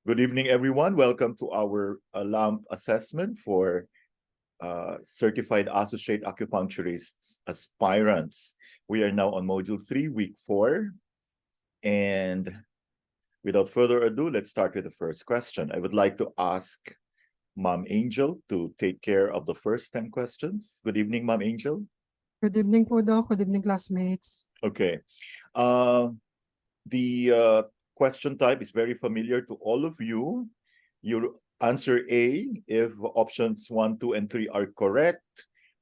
Good evening, everyone. Welcome to our LAMP assessment for Certified Associate Acupuncturists aspirants. We are now on Module 3, Week 4. And without further ado, let's start with the first question. I would like to ask Ma'am Angel to take care of the first 10 questions. Good evening, Ma'am Angel. Good evening po, Doc. Good evening, classmates. Okay. The question type is very familiar to all of you. You answer A if options 1, 2, and 3 are correct.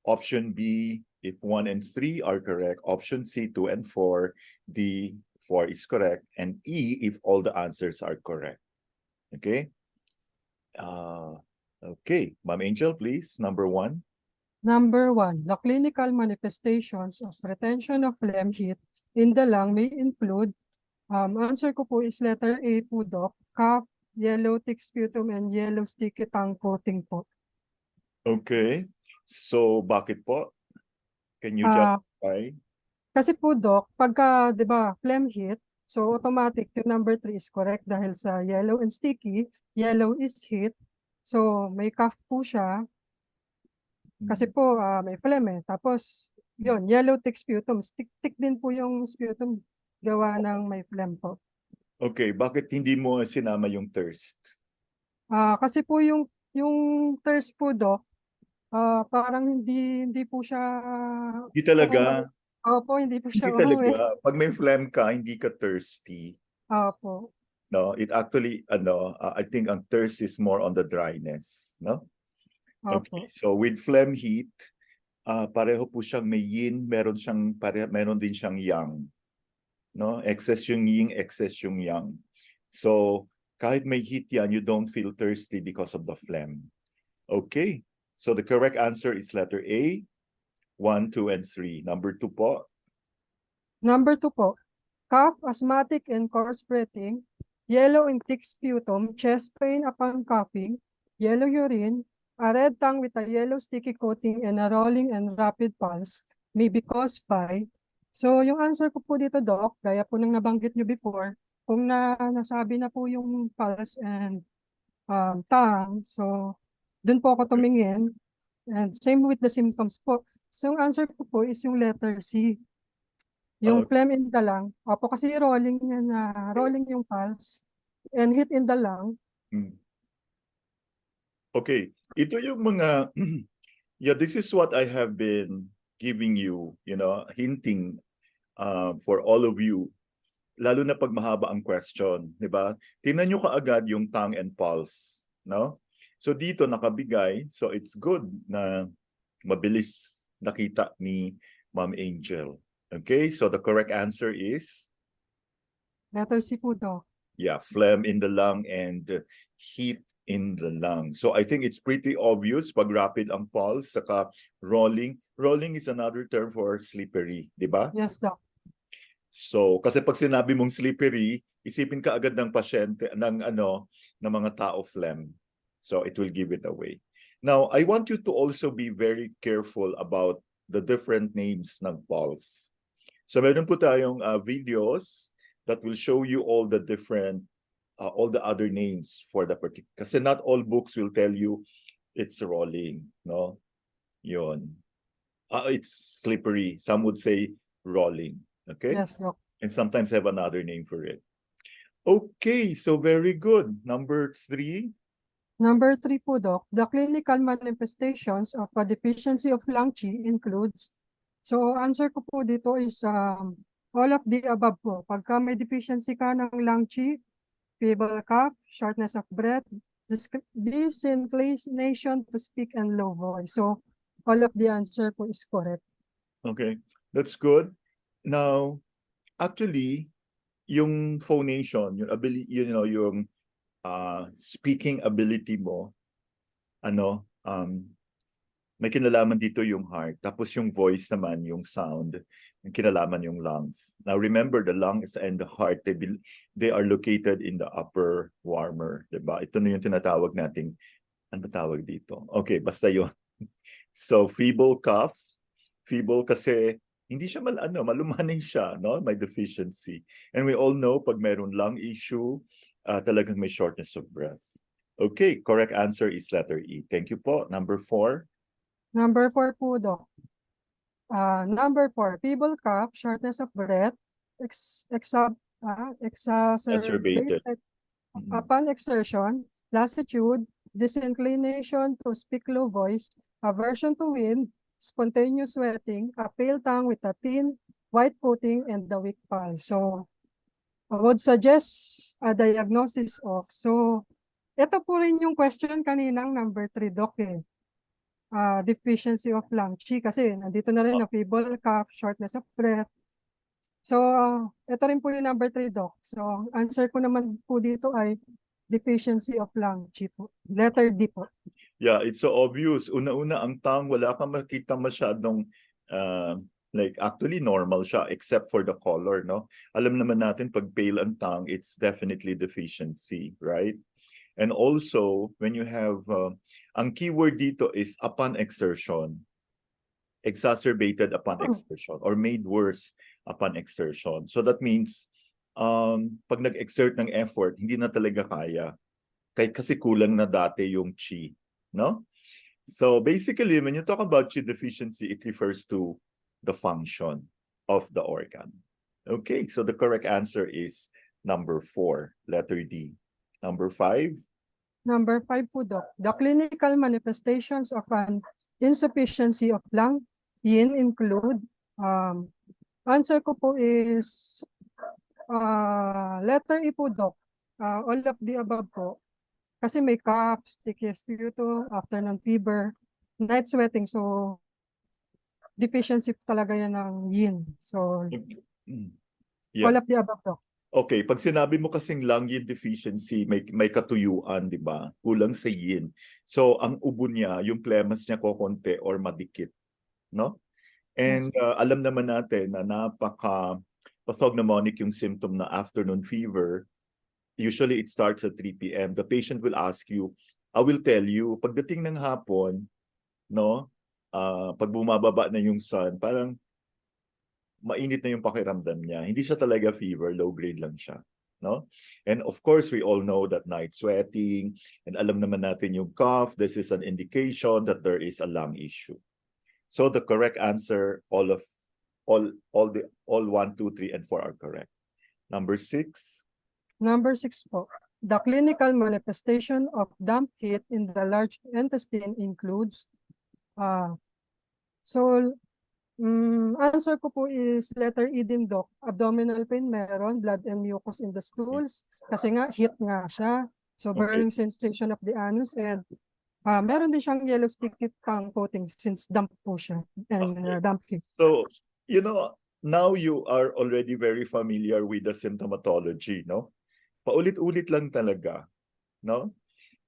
Option B if 1 and 3 are correct. Option C, 2 and 4. D, 4 is correct. And E if all the answers are correct. Okay? Okay, Ma'am Angel, please. Number 1. Number 1, the clinical manifestations of retention of phlegm heat in the lung may include, answer ko po is letter A po, Doc, cough, yellow thick sputum, and yellow sticky tongue coating po. Okay. So, bakit po? Can you Ah, justify? Kasi po, Doc, pagka, di ba, phlegm heat, so automatic yung number 3 is correct dahil sa yellow and sticky, yellow is heat, so may cough po siya. Kasi po, may phlegm eh. Tapos, yun, yellow thick sputum. Thick din po yung sputum gawa ng may phlegm po. Okay, bakit hindi mo sinama yung thirst? Kasi po yung thirst po, Doc, parang hindi po siya Hindi talaga. Opo, hindi po Hindi siya uuwi. talaga. Pag may phlegm ka, hindi ka thirsty. Opo. No, it actually, I think ang thirst is more on the dryness. No? Okay, Opo. so with phlegm heat, pareho po siyang may yin, meron din siyang yang. No? Excess yung yin, excess yung yang. So, kahit may heat yan, you don't feel thirsty because of the phlegm. Okay, so the correct answer is letter A, 1, 2, and 3. Number 2 po. Number 2 po, cough, asthmatic and coarse breathing, yellow and thick sputum, chest pain upon coughing, yellow urine, a red tongue with a yellow sticky coating, and a rolling and rapid pulse may be caused by. So yung answer ko po dito, Doc, gaya po ng nabanggit nyo before, kung nasabi na po yung pulse and tongue, so dun po ako tumingin. And same with the symptoms po. So yung answer ko po is yung letter C. Yung phlegm in the lung. Opo, kasi rolling yan na rolling yung pulse and hit in the lung. Okay, ito yung mga yeah, this is what I have been giving you, hinting for all of you, lalo na pag mahaba ang question, di ba? Tingnan nyo kaagad yung tongue and pulse, no? So dito nakabigay, so it's good na mabilis nakita ni Ma'am Angel. Okay, so the correct answer is? Letter C po, Doc. Yeah, phlegm in the lung and heat in the lung. So I think it's pretty obvious pag rapid ang pulse, saka rolling. Rolling is another term for slippery, di ba? Yes, Doc. So, kasi pag sinabi mong slippery, isipin ka agad ng pasyente, ng mga tao phlegm. So it will give it away. Now, I want you to also be very careful about the different names ng pulse. So meron po tayong videos that will show you all the different, all the other names for the particular. Kasi not all books will tell you it's rolling, no? Yun. It's slippery. Some would say rolling, okay? Yes, Doc. And sometimes have another name for it. Okay, so very good. Number 3. Number 3 po, Doc. The clinical manifestations of a deficiency of lung qi includes. So answer ko po dito is all of the above po. Pagka may deficiency ka ng lung qi, feeble cough, shortness of breath, disinclination to speak, and low voice. So all of the answer po is correct. Okay, that's good. Now, actually, yung phonation, yung ability, yung speaking ability mo, may kinalaman dito yung heart. Tapos yung voice naman, yung sound, yung kinalaman yung lungs. Now remember, the lungs and the heart, they are located in the upper warmer, diba? Ito na yung tinatawag nating, ano tawag dito? Okay, basta yun. So feeble cough, feeble kasi hindi siya malumaning siya, no? May deficiency. And we all know pag meron lung issue, talagang may shortness of breath. Okay, correct answer is letter E. Thank you po. Number 4. Number 4 po, Doc. Number 4, feeble cough, shortness of breath, Exacerbated. exacerbated upon exertion, lassitude, disinclination to speak low voice, aversion to wind, spontaneous sweating, a pale tongue with a thin white coating, and the weak pulse. So, I would suggest a diagnosis of. So, ito po rin yung question kaninang number 3, Doc, eh. Deficiency of lung chi kasi nandito na rin na feeble cough, shortness of breath. So, ito rin po yung number 3, Doc. So, answer ko naman po dito ay deficiency of lung chi po. Letter D po. Yeah, it's so obvious. Una-una, ang tongue, wala kang makita masyadong, like, actually normal siya, except for the color, no? Alam naman natin, pag pale ang tongue, it's definitely deficiency, right? And also, when you have, ang keyword dito is upon exertion. Exacerbated upon exertion or made worse upon exertion. So that means, pag nag-exert ng effort, hindi na talaga kaya. Kasi kulang na dati yung chi, no? So basically, when you talk about chi deficiency, it refers to the function of the organ. Okay, so the correct answer is number 4, letter D. Number 5. Number 5 po, Doc. The clinical manifestations of an insufficiency of lung yin include, answer ko po is letter E po, Doc. All of the above po. Kasi may cough, sticky sputum, afternoon fever, night sweating. So, deficiency talaga yan ng yin. So, Yeah. all of the above, Doc. Okay, pag sinabi mo kasing lung yin deficiency, may katuyuan, di ba? Kulang sa yin. So, ang ubo niya, yung plemas niya kokonti or madikit, no? And alam naman natin na pathognomonic yung symptom na afternoon fever. Usually, it starts at 3 p.m. The patient will ask you, I will tell you, pagdating ng hapon, no? Pag bumababa na yung sun, parang mainit na yung pakiramdam niya. Hindi siya talaga fever, low grade lang siya, no? And of course, we all know that night sweating, and alam naman natin yung cough, this is an indication that there is a lung issue. So the correct answer, all 1, 2, 3, and 4 are correct. Number 6. Number 6 po. The clinical manifestation of damp heat in the large intestine includes, answer ko po is letter E din, Doc. Abdominal pain meron, blood and mucus in the stools. Kasi nga, heat nga siya. So, burning sensation of the anus and meron din siyang yellow sticky tongue coating since damp po siya and damp heat. So, now you are already very familiar with the symptomatology, no? Paulit-ulit lang talaga, no?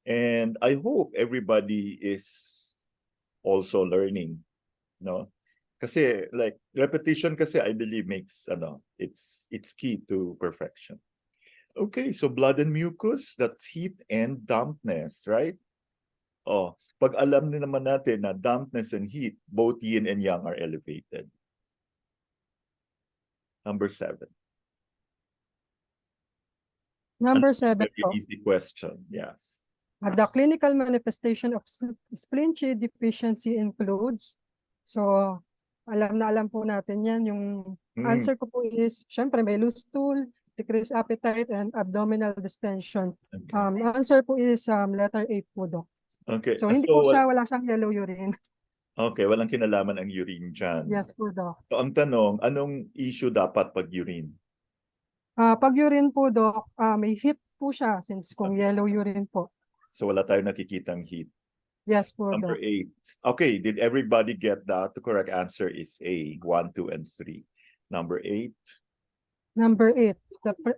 And I hope everybody is also learning, no? Kasi like repetition kasi I believe makes it's key to perfection. Okay, so blood and mucus, that's heat and dampness, right? Oh, pag alam na naman natin na dampness and heat, both yin and yang are elevated. Number 7. Number 7 Very po. easy question, yes. The clinical manifestation of spleen chi deficiency includes, so alam po natin yan. Yung answer ko po is, syempre may loose stool, decreased appetite, and abdominal distension. Answer po is letter A po, Doc. Okay. So hindi po siya, wala siyang yellow urine. Okay, walang kinalaman ang urine dyan. Yes po, Doc. So ang tanong, anong issue dapat pag urine? Pag urine po, Doc, may heat po siya since kung yellow urine po. So wala tayong nakikitang heat. Yes po, Number Doc. 8. Okay, did everybody get that? The correct answer is A, 1, 2, and 3. Number 8. Number 8,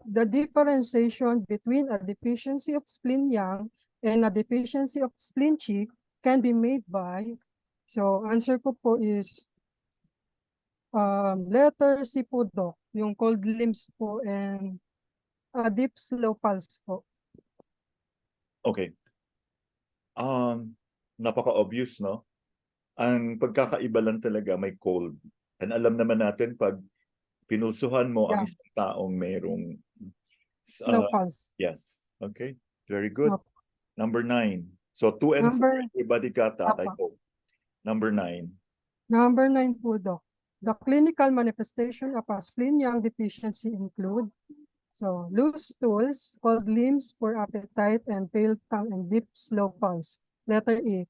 the differentiation between a deficiency of spleen yang and a deficiency of spleen chi can be made by, so answer ko po is letter C po, Doc, yung cold limbs po and a deep slow pulse po. Okay. Napaka-obvious, no? Ang pagkakaiba lang talaga may cold And alam naman natin pag pinulsuhan mo ang Yeah. isang taong mayroong Slow pulse. yes. Okay. Very good. Opo. Number 9. So 2 and 4, everybody got that, I Opo. hope. Number 9. Number 9 po, Doc. The clinical manifestation of a spleen-Yang deficiency include loose stools, cold limbs, poor appetite, and pale tongue and deep slow pulse. Letter E.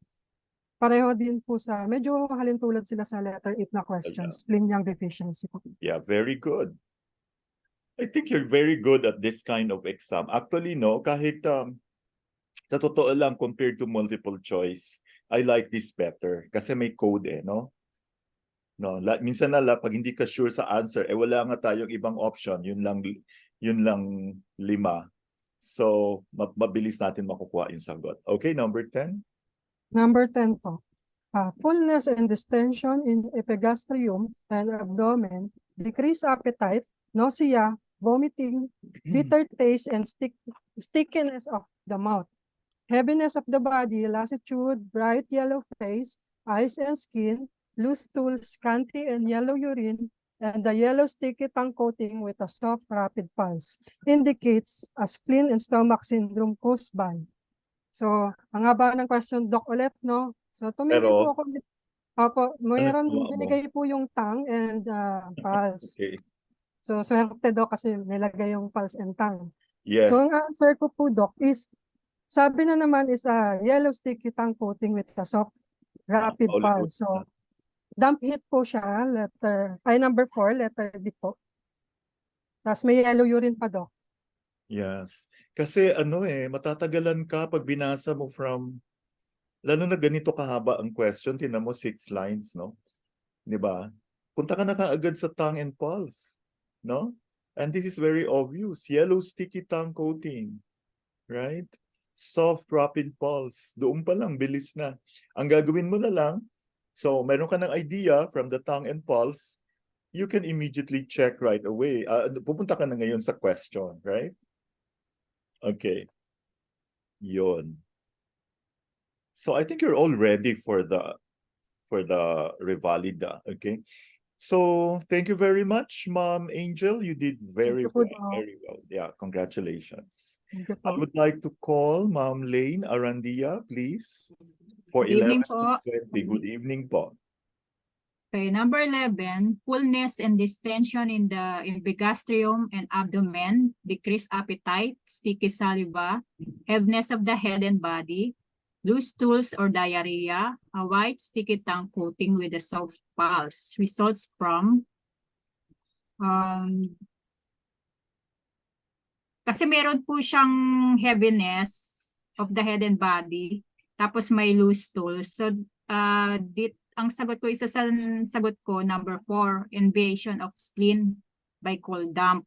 Pareho din po sa, medyo halintulad sila sa letter 8 na question, spleen-Yang deficiency po. Yeah, very good. I think you're very good at this kind of exam. Actually, no, kahit sa totoo lang, compared to multiple choice, I like this better kasi may code no? No, minsan pag hindi ka sure sa answer, wala nga tayong ibang option, yun lang 5. So, mabilis natin makukuha yung sagot. Okay, number 10. Number 10 po. Fullness and distension in epigastrium and abdomen, decreased appetite, nausea, vomiting, bitter taste, and stickiness of the mouth. Heaviness of the body, lassitude, bright yellow face, eyes and skin, loose stools, scanty and yellow urine, and the yellow sticky tongue coating with a soft rapid pulse indicates a spleen and stomach syndrome caused by. So, ang haba ng question, Doc, ulit, no? So, tumingin po ako. Opo, mayroon binigay po yung tongue and pulse. Okay. So, swerte, Doc, kasi nilagay yung pulse and tongue. Yes. So, ang answer ko po, Doc, is sabi na naman is yellow sticky tongue coating with a soft rapid pulse. So, damp hit po siya, number 4, letter D po. Tapos may yellow urine pa, Doc. Yes. Kasi matatagalan ka pag binasa mo lalo na ganito kahaba ang question, tinan mo 6 lines, no? 'Di ba? Punta ka na kaagad sa tongue and pulse, no? And this is very obvious. Yellow sticky tongue coating, right? Soft rapid pulse. Doon pa lang, bilis na. Ang gagawin mo na lang, so meron ka ng idea from the tongue and pulse, you can immediately check right away. Pupunta ka na ngayon sa question, right? Okay. Yon. So I think you're all ready for the revalida, okay? So thank you very much, Ma'am Angel. You did very well, very well. Yeah, congratulations. I would like to call Ma'am Lane Arandia, please, for 11 to 20. Good evening po. Okay, number 11, fullness and distension in the epigastrium and abdomen, decreased appetite, sticky saliva, heaviness of the head and body, loose stools or diarrhea, a white sticky tongue coating with a soft pulse. Results from kasi meron po siyang heaviness of the head and body, tapos may loose stools. So ang sagot ko, isa sa sagot ko, number 4, invasion of spleen by cold damp.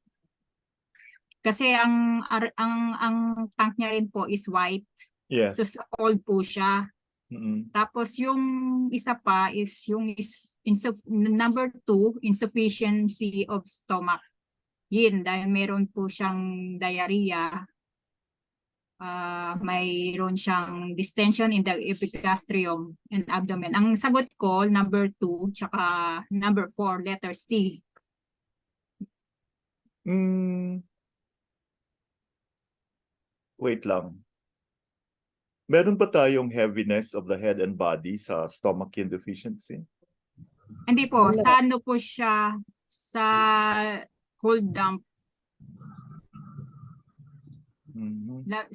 Kasi ang tank niya rin po is white. Yes. So cold po siya. Tapos yung isa pa is number 2, insufficiency of stomach. Yin, dahil meron po siyang diarrhea. Mayroon siyang distension in the epigastrium and abdomen. Ang sagot ko, number 2, tsaka number 4, letter C. Wait lang. Meron ba tayong heaviness of the head and body sa stomach yin deficiency? Hindi po, sa ano po siya, sa cold damp.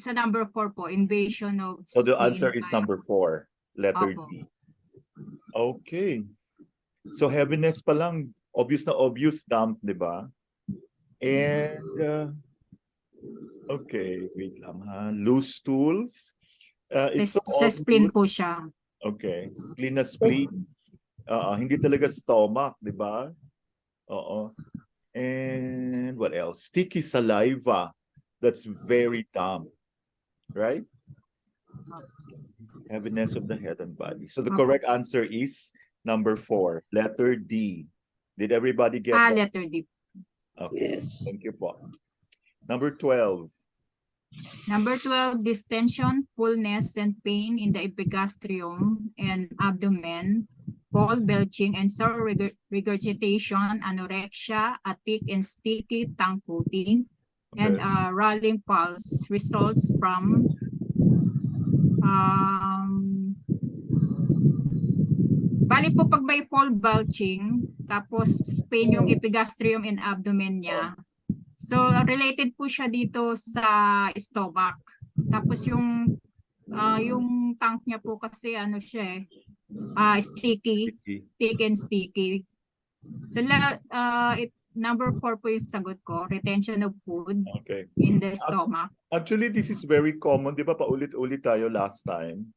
Sa number 4 po, invasion of So the answer is number 4, letter D. Okay. So heaviness pa lang, obvious na obvious, damp, di ba? And, okay, wait lang ha. Loose stools. It's so sa spleen obvious. po siya. Okay, spleen na spleen. Hindi talaga stomach, di ba? Oo. And what else? Sticky saliva. That's very damp, right? Heaviness of the head and body. So the correct answer is number 4, letter D. Did everybody get that? Letter D. Okay, yes. Thank you po. Number 12. Number 12, distension, fullness, and pain in the epigastrium and abdomen, fall belching and sore regurgitation, anorexia, a thick and sticky tongue coating, and rallying pulse results from bali po pag may fall belching, tapos pain yung epigastrium and abdomen niya. So related po siya dito sa stomach. Tapos yung tank niya po kasi ano siya sticky, thick and sticky. So number 4 po yung sagot ko, retention of food in the stomach. Actually, this is very common. Di ba paulit-ulit tayo last time?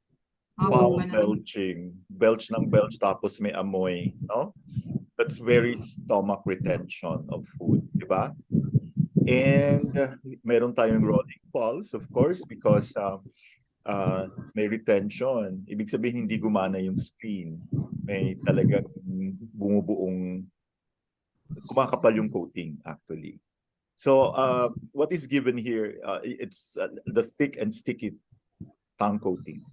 Foul belching. Belch ng belch tapos may amoy. No? That's very stomach retention of food. Di ba? And meron tayong rolling pulse, of course, because may retention. Ibig sabihin, hindi gumana yung spleen. May talagang bumubuong, kumakapal yung coating, actually. So, what is given here, it's the thick and sticky tongue coating.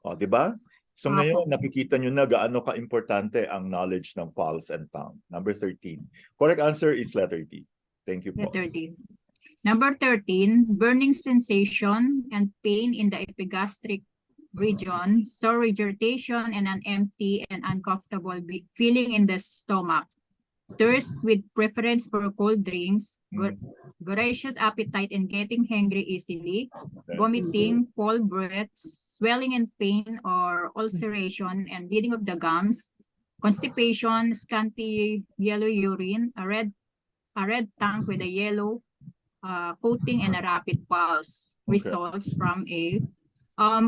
O, di ba? So ngayon, nakikita nyo na gaano ka-importante ang knowledge ng pulse and tongue. Number 13. Correct answer is letter D. Thank you po. Letter D. Number 13, burning sensation and pain in the epigastric region, sore regurgitation, and an empty and uncomfortable feeling in the stomach. Thirst with preference for cold drinks, voracious appetite and getting hungry easily, vomiting, full breath, swelling and pain or ulceration and bleeding of the gums, constipation, scanty yellow urine, a red tongue with a yellow coating and a rapid pulse results from a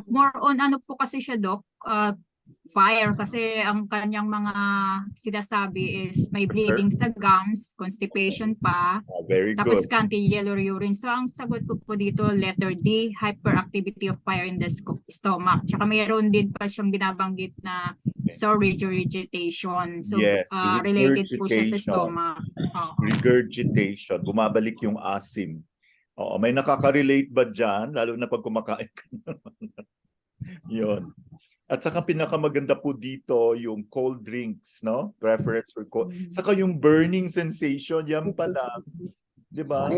more on ano po kasi siya, Doc, fire, kasi ang kanyang mga sinasabi is may bleeding sa gums, constipation pa, very tapos good. scanty yellow urine. So ang sagot ko po dito, letter D, hyperactivity of fire in the stomach. Tsaka mayroon din pa siyang binabanggit na sore regurgitation. So Yes, related po siya sa stomach. Regurgitation, bumabalik yung asim. Oo, may nakaka-relate ba dyan? Lalo na pag kumakain ka naman. Yun. At saka pinakamaganda po dito yung cold drinks, no? Preference for cold. Saka yung burning sensation, yan pala. Di ba?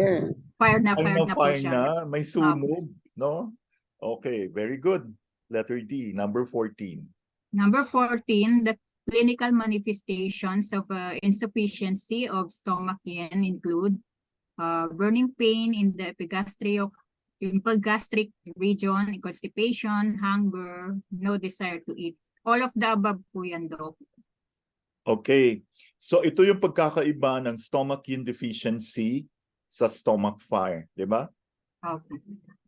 Fire na po siya. May sunog, no? Okay, very good. Letter D, number 14. Number 14, the clinical manifestations of insufficiency of stomach yin include burning pain in the epigastric region, constipation, hunger, no desire to eat. All of the above po yan, Doc. Okay. So ito yung pagkakaiba ng stomach yin deficiency sa stomach fire, di ba? Okay.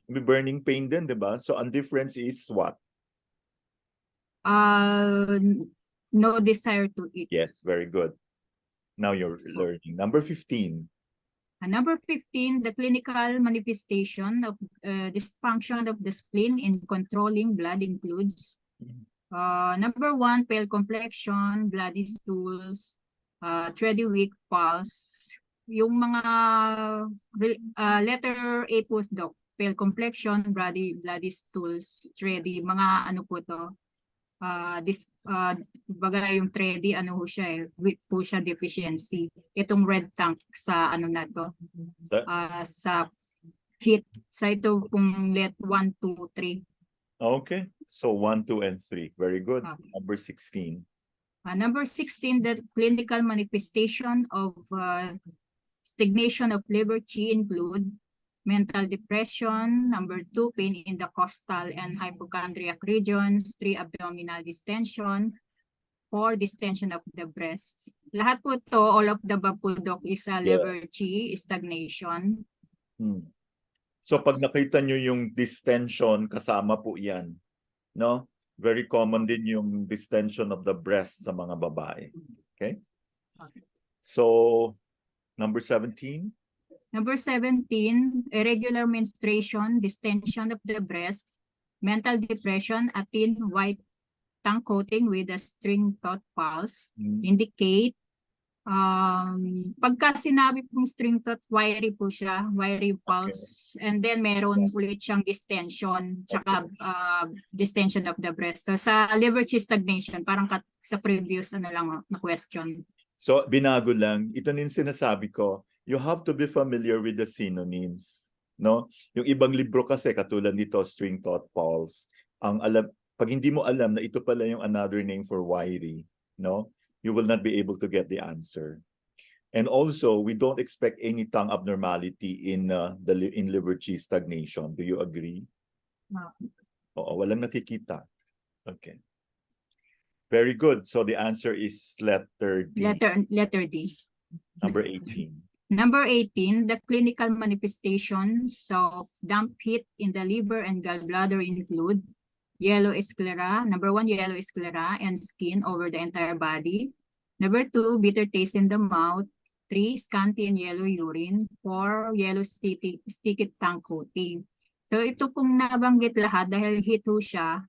May burning pain din, di ba? So ang difference is what? No desire to eat. Yes, very good. Now you're learning. Number 15. Number 15, the clinical manifestation of dysfunction of the spleen in controlling blood includes number 1, pale complexion, bloody stools, thready weak pulse. Yung mga letter A po, Doc, pale complexion, bloody stools, thready, mga ano po to, baga yung thready, ano ho siya weak po siya, deficiency. Itong red tank sa ano na to, sa heat, sa ito pong let 1, 2, 3. Okay, so 1, 2, and 3. Very good. Okay. Number 16. Number 16, the clinical manifestation of stagnation of liver qi include mental depression, number 2, pain in the costal and hypochondriac regions, 3, abdominal distension, 4, distension of the breasts. Lahat po to, all of the above po, Doc, is liver qi, stagnation. So pag nakita nyo yung distension, kasama po yan. No? Very common din yung distension of the breast sa mga babae. Okay? So, number 17. Number 17, irregular menstruation, distension of the breast, mental depression, a thin white tongue coating with a string thought pulse, indicate Pagka sinabi pong string thought, wiry po siya, wiry pulse. And then meron ulit siyang distension, tsaka distension of the breast. So sa liver chi stagnation, parang sa previous na question. So, binago lang. Ito din sinasabi ko, you have to be familiar with the synonyms. No? Yung ibang libro kasi, katulad nito, string thought pulse, pag hindi mo alam na ito pala yung another name for wiry, no? You will not be able to get the answer. And also, we don't expect any tongue abnormality in liver chi stagnation. Do you agree? No. Oo, walang nakikita. Okay. Very good. So the answer is letter D. Letter D. Number 18. Number 18, the clinical manifestations of damp heat in the liver and gallbladder include yellow sclera. Number 1, yellow sclera and skin over the entire body. Number 2, bitter taste in the mouth. 3, scanty and yellow urine. 4, yellow sticky tongue coating. So ito pong nabanggit lahat dahil heat ho siya.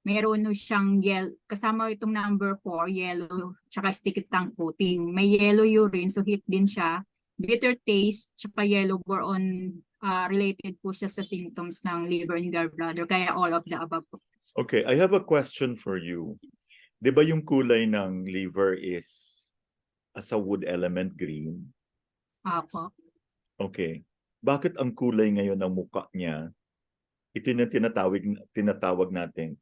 Meron siyang kasama itong number 4, yellow, tsaka sticky tongue coating. May yellow urine, so heat din siya. Bitter taste, tsaka yellow boron, related po siya sa symptoms ng liver and gallbladder, kaya all of the above po. Okay, I have a question for you. Di ba yung kulay ng liver is as a wood element green? Apo. Okay. Bakit ang kulay ngayon ng mukha niya, ito na tinatawag natin,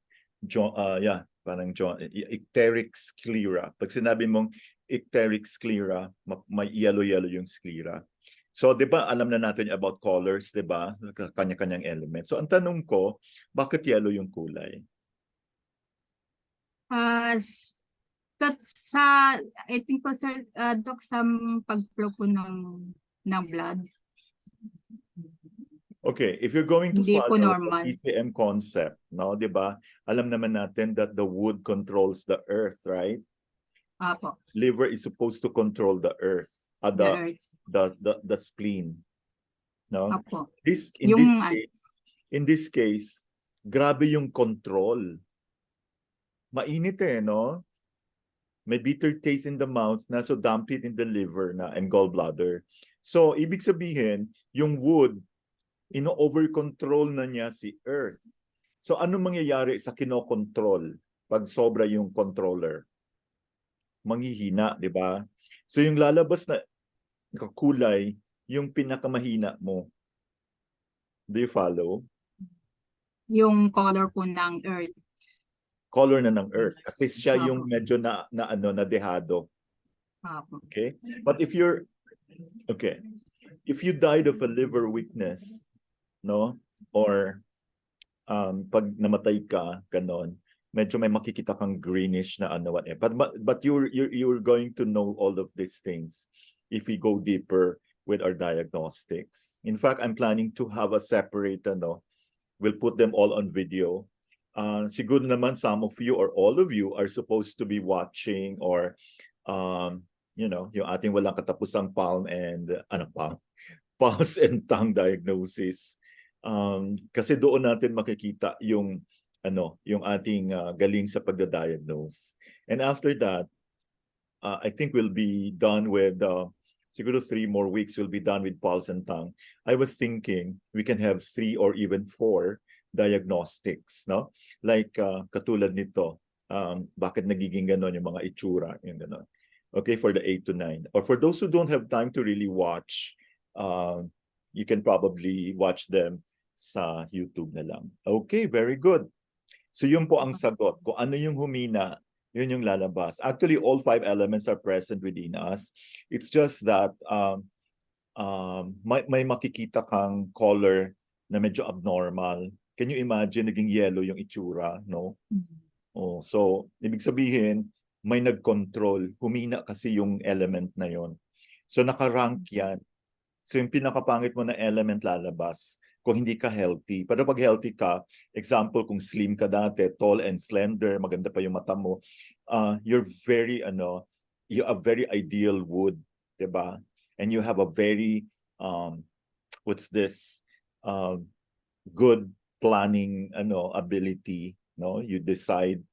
icteric sclera. Pag sinabi mong icteric sclera, may yellow-yellow yung sclera. So, di ba, alam na natin about colors, di ba? Kanya-kanyang element. So, ang tanong ko, bakit yellow yung kulay? I think po, sir, Doc, sa pag-flow po ng blood. Okay, if you're going to Hindi po follow normal. the TCM concept, no, 'di ba? Alam naman natin that the wood controls the earth, right? Apo. Liver is supposed to control the earth, The earth. the spleen. No? Apo. In this case, grabe yung control. Mainit no? May bitter taste in the mouth na, so damp it in the liver na and gallbladder. So, ibig sabihin, yung wood ino-over-control na niya si Earth. So ano mangyayari sa kinokontrol pag sobra yung controller? Manghihina, di ba? So yung lalabas na kulay, yung pinakamahina mo. Do you follow? Yung color po ng Earth. Color na ng Earth. Kasi siya yung medyo na dehado. Okay? But if you died of a liver weakness, no? Or pag namatay ka, ganon, medyo may makikita kang greenish na whatever. But you're going to know all of these things if we go deeper with our diagnostics. In fact, I'm planning to have a separate we'll put them all on video. Siguro naman some of you or all of you are supposed to be watching or yung ating walang katapusang pulse and tongue diagnosis. Kasi doon natin makikita yung ating galing sa pagda-diagnose. And after that, I think we'll be done with siguro 3 more weeks we'll be done with pulse and tongue. I was thinking we can have 3 or even 4 diagnostics, no? Like katulad nito, bakit nagiging ganon yung mga itsura, yung ganon. Okay, for the 8 to 9. Or for those who don't have time to really watch, you can probably watch them sa YouTube na lang. Okay, very good. So yun po ang sagot. Kung ano yung humina, yun yung lalabas. Actually, all 5 elements are present within us. It's just that may makikita kang color na medyo abnormal. Can you imagine naging yellow yung itsura, no? Oh, so ibig sabihin, may nag-control. Humina kasi yung element na yon. So naka-rank yan. So yung pinakapangit mo na element lalabas kung hindi ka healthy. Pero pag healthy ka, example, kung slim ka dati, tall and slender, maganda pa yung mata mo, you're very, you have very ideal wood, diba? And you have a very, good planning, ability, no? You decide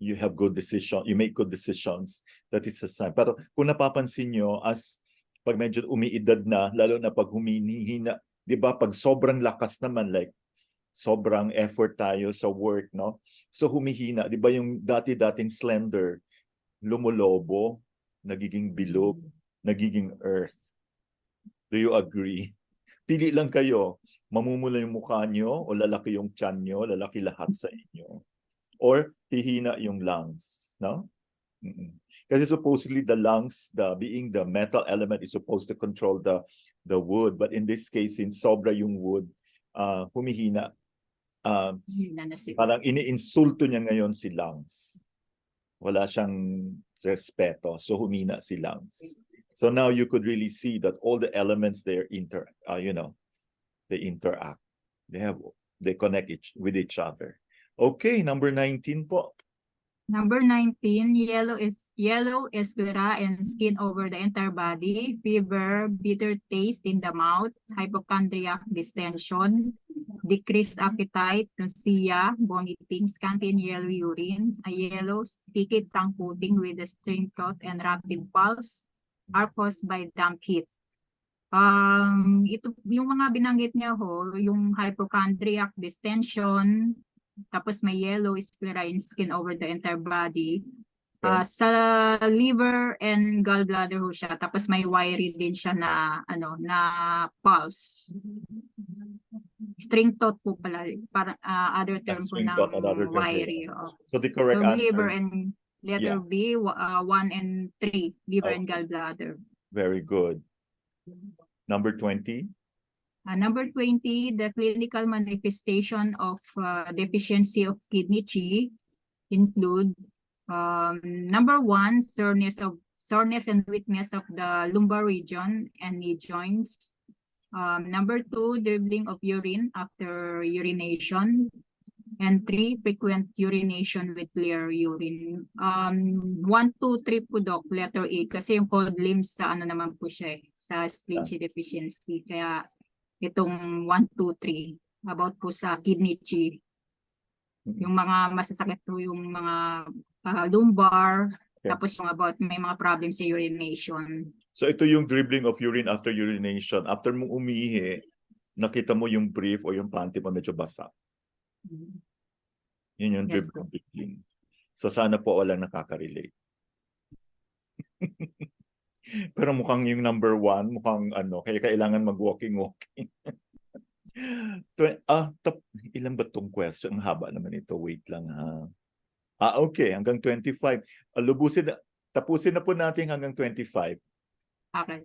you have good decision, you make good decisions, that is a sign. Pero kung napapansin nyo, as pag medyo umiidad na, lalo na pag humihina, di ba, pag sobrang lakas naman, like sobrang effort tayo sa work, no? So humihina, di ba yung dati-dating slender, lumulobo, nagiging bilog, nagiging earth. Do you agree? Pili lang kayo, mamumula yung mukha nyo, o lalaki yung tiyan nyo, lalaki lahat sa inyo. Or hihina yung lungs, no? Kasi supposedly the lungs, being the metal element, is supposed to control the wood. But in this case, since sobra yung wood, humihina. Parang iniinsulto niya ngayon si lungs. Wala siyang respeto, so humina si lungs. So now you could really see that all the elements there they interact. They connect with each other. Okay, number 19 po. Number 19, yellow sclera and skin over the entire body, fever, bitter taste in the mouth, hypochondriac distension, decreased appetite, nausea, vomiting, scanty and yellow urine, a yellow sticky tongue coating with a strained throat and rapid pulse are caused by damp heat. Ito yung mga binanggit niya yung hypochondriac distension, tapos may yellow sclera and skin over the entire body. Okay. Sa liver and gallbladder siya, tapos may wiry din siya na na pulse. String thought po pala, para other term po String ng thought, another term. wiry. So the correct so answer. Liver and letter B, 1 and 3, liver and gallbladder. Very good. Number 20. Number 20, the clinical manifestation of deficiency of kidney Qi include number 1, soreness and weakness of the lumbar region and knee joints. Number 2, dribbling of urine after urination. And 3, frequent urination with clear urine. 1, 2, 3 po, Doc, letter A. Kasi yung cold limbs sa naman po siya sa spleen deficiency. Kaya itong 1, 2, 3 about po sa kidney Qi. Yung mga masasakit po yung mga lumbar, tapos yung about may mga problems sa urination. So ito yung dribbling of urine after urination. After mong umihi, nakita mo yung brief o yung panty mo medyo basa. Yun yung dribbling. So sana po walang nakaka-relate. Pero mukhang yung number 1, mukhang kaya kailangan mag-walking. Ilan ba tong question? Ang haba naman ito. Wait lang ha. Okay. Hanggang 25. Tapusin na po natin hanggang 25. Okay.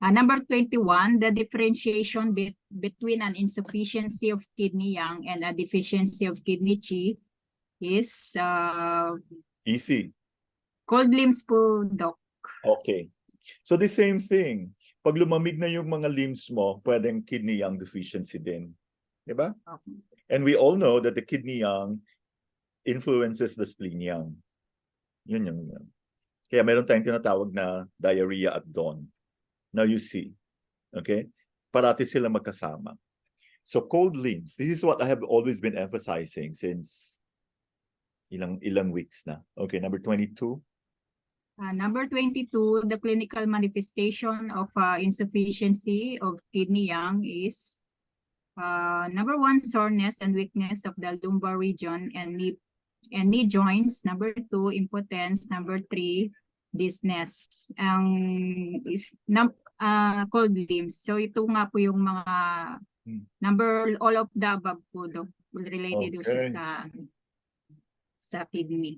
Number 21, the differentiation between an insufficiency of kidney yang and a deficiency of kidney Qi is Easy. cold limbs po, Doc. Okay. So the same thing. Pag lumamig na yung mga limbs mo, pwedeng kidney yang deficiency din. Diba? Okay. And we all know that the kidney yang influences the spleen yang. Yun yung. Kaya meron tayong tinatawag na diarrhea at dawn. Now you see. Okay? Parati sila magkasama. So cold limbs, this is what I have always been emphasizing since ilang weeks na. Okay, number 22. Number 22, the clinical manifestation of insufficiency of kidney yang is number 1, soreness and weakness of the lumbar region and knee joints. Number 2, impotence. Number 3, dizziness. Cold limbs. So ito nga po yung mga all of the above po, Doc, related sa kidney.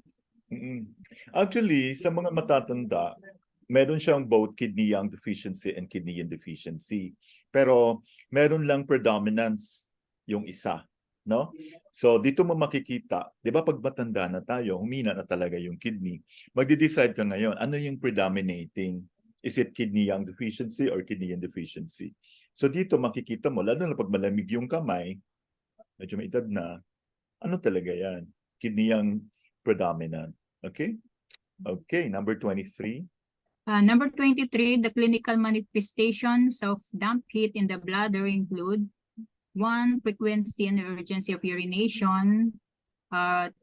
Actually, sa mga matatanda, meron siyang both kidney yang deficiency and kidney yin deficiency. Pero meron lang predominance yung isa, no? So dito mo makikita, 'di ba pag matanda na tayo, humina na talaga yung kidney. Magde-decide ka ngayon, ano yung predominating? Is it kidney yang deficiency or kidney yin deficiency? So dito makikita mo, lalo na pag malamig yung kamay, medyo may edad na, ano talaga yan? Kidney yang predominant. Okay? Okay, number 23. Number 23, the clinical manifestations of damp heat in the bladder include 1, frequency and urgency of urination.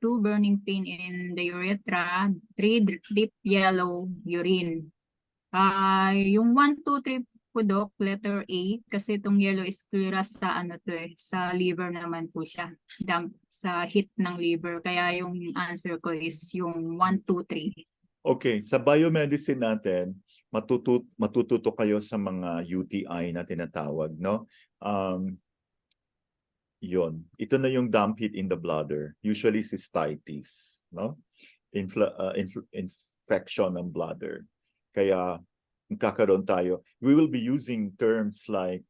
2 burning pain in the urethra, 3 deep yellow urine. Yung 1, 2, 3 po, Doc, letter A, kasi itong yellow sclera sa ano to sa liver naman po siya. Sa heat ng liver. Kaya yung answer ko is yung 1, 2, 3. Okay, sa biomedicine natin, matututo kayo sa mga UTI na tinatawag, no? Yun. Ito na yung damp heat in the bladder. Usually cystitis, no? Infection ng bladder. Kaya kakaroon tayo. We will be using terms like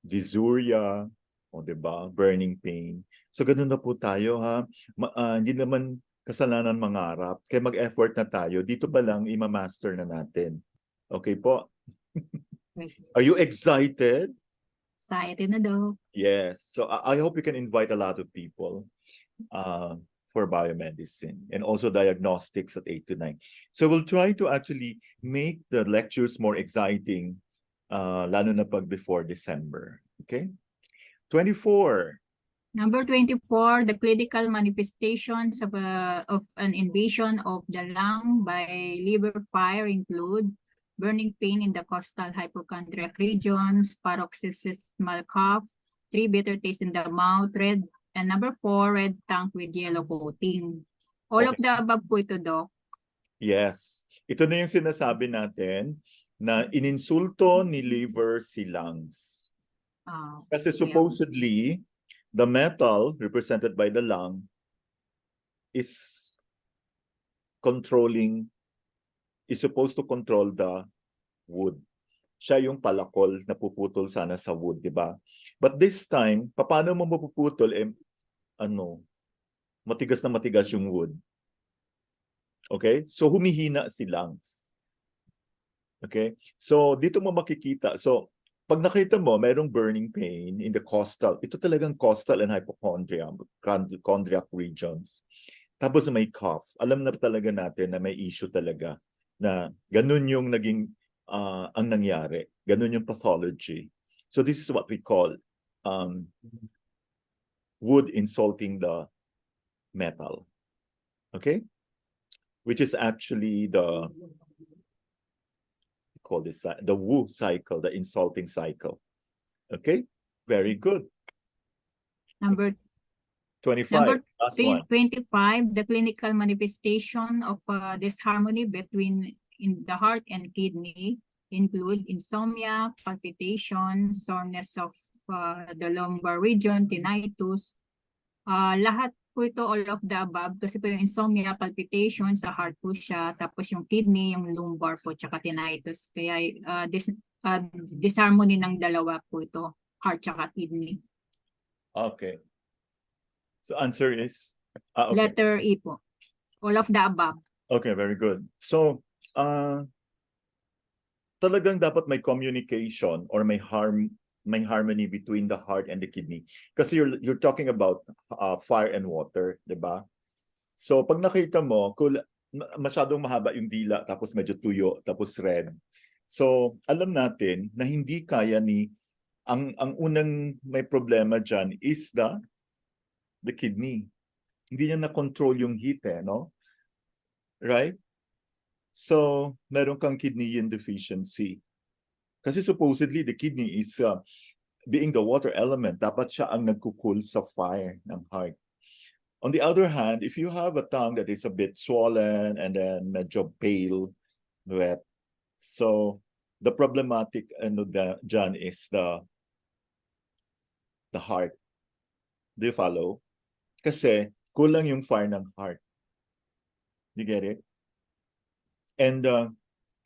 dysuria, o diba, burning pain. So ganun na po tayo ha. Hindi naman kasalanan mangarap. Kaya mag-effort na tayo. Dito pa lang ima-master na natin. Okay po? Are you excited? Excited na, Doc. Yes. So I hope you can invite a lot of people for biomedicine and also diagnostics at 8 to 9. So we'll try to actually make the lectures more exciting, lalo na pag before December. Okay? 24. Number 24, the clinical manifestations of an invasion of the lung by liver fire include burning pain in the costal hypochondriac regions, paroxysmal cough, 3 bitter taste in the mouth, red, and number 4, red tongue with yellow coating. All of the above po ito, Doc. Yes. Ito na yung sinasabi natin na ininsulto ni liver si lungs. Kasi supposedly, the metal represented by the lung is supposed to control the wood. Siya yung palakol na puputol sana sa wood, di ba? But this time, paano mo mapuputol? Matigas na matigas yung wood. Okay? So, humihina si lungs. Okay? So, dito mo makikita. So, pag nakita mo, mayroong burning pain in the costal. Ito talagang costal and hypochondriac regions. Tapos may cough. Alam na talaga natin na may issue talaga na ganun yung naging ang nangyari. Ganun yung pathology. So this is what we call wood insulting the metal. Okay? Which is actually the Wu cycle, the insulting cycle. Okay? Very good. Number 25. Last one. 25, the clinical manifestation of disharmony between in the heart and kidney include insomnia, palpitation, soreness of the lumbar region, tinnitus. Lahat po ito, all of the above, kasi po yung insomnia, palpitation, sa heart po siya, tapos yung kidney, yung lumbar po, tsaka tinnitus. Kaya disharmony ng dalawa po ito, heart tsaka kidney. Okay. So answer is? Okay. Letter E po. All of the above. Okay, very good. So, talagang dapat may communication or may harmony between the heart and the kidney. Kasi you're talking about fire and water, 'di ba? So, pag nakita mo, masyadong mahaba yung dila, tapos medyo tuyo, tapos red. So, alam natin na hindi kaya ang unang may problema dyan is the kidney. Hindi niya na-control yung heat no? Right? So, meron kang kidney yin deficiency. Kasi supposedly, the kidney is, being the water element, dapat siya ang nagkukul sa fire ng heart. On the other hand, if you have a tongue that is a bit swollen and then medyo pale, wet, so the problematic dyan is the heart. Do you follow? Kasi kulang yung fire ng heart. You get it? And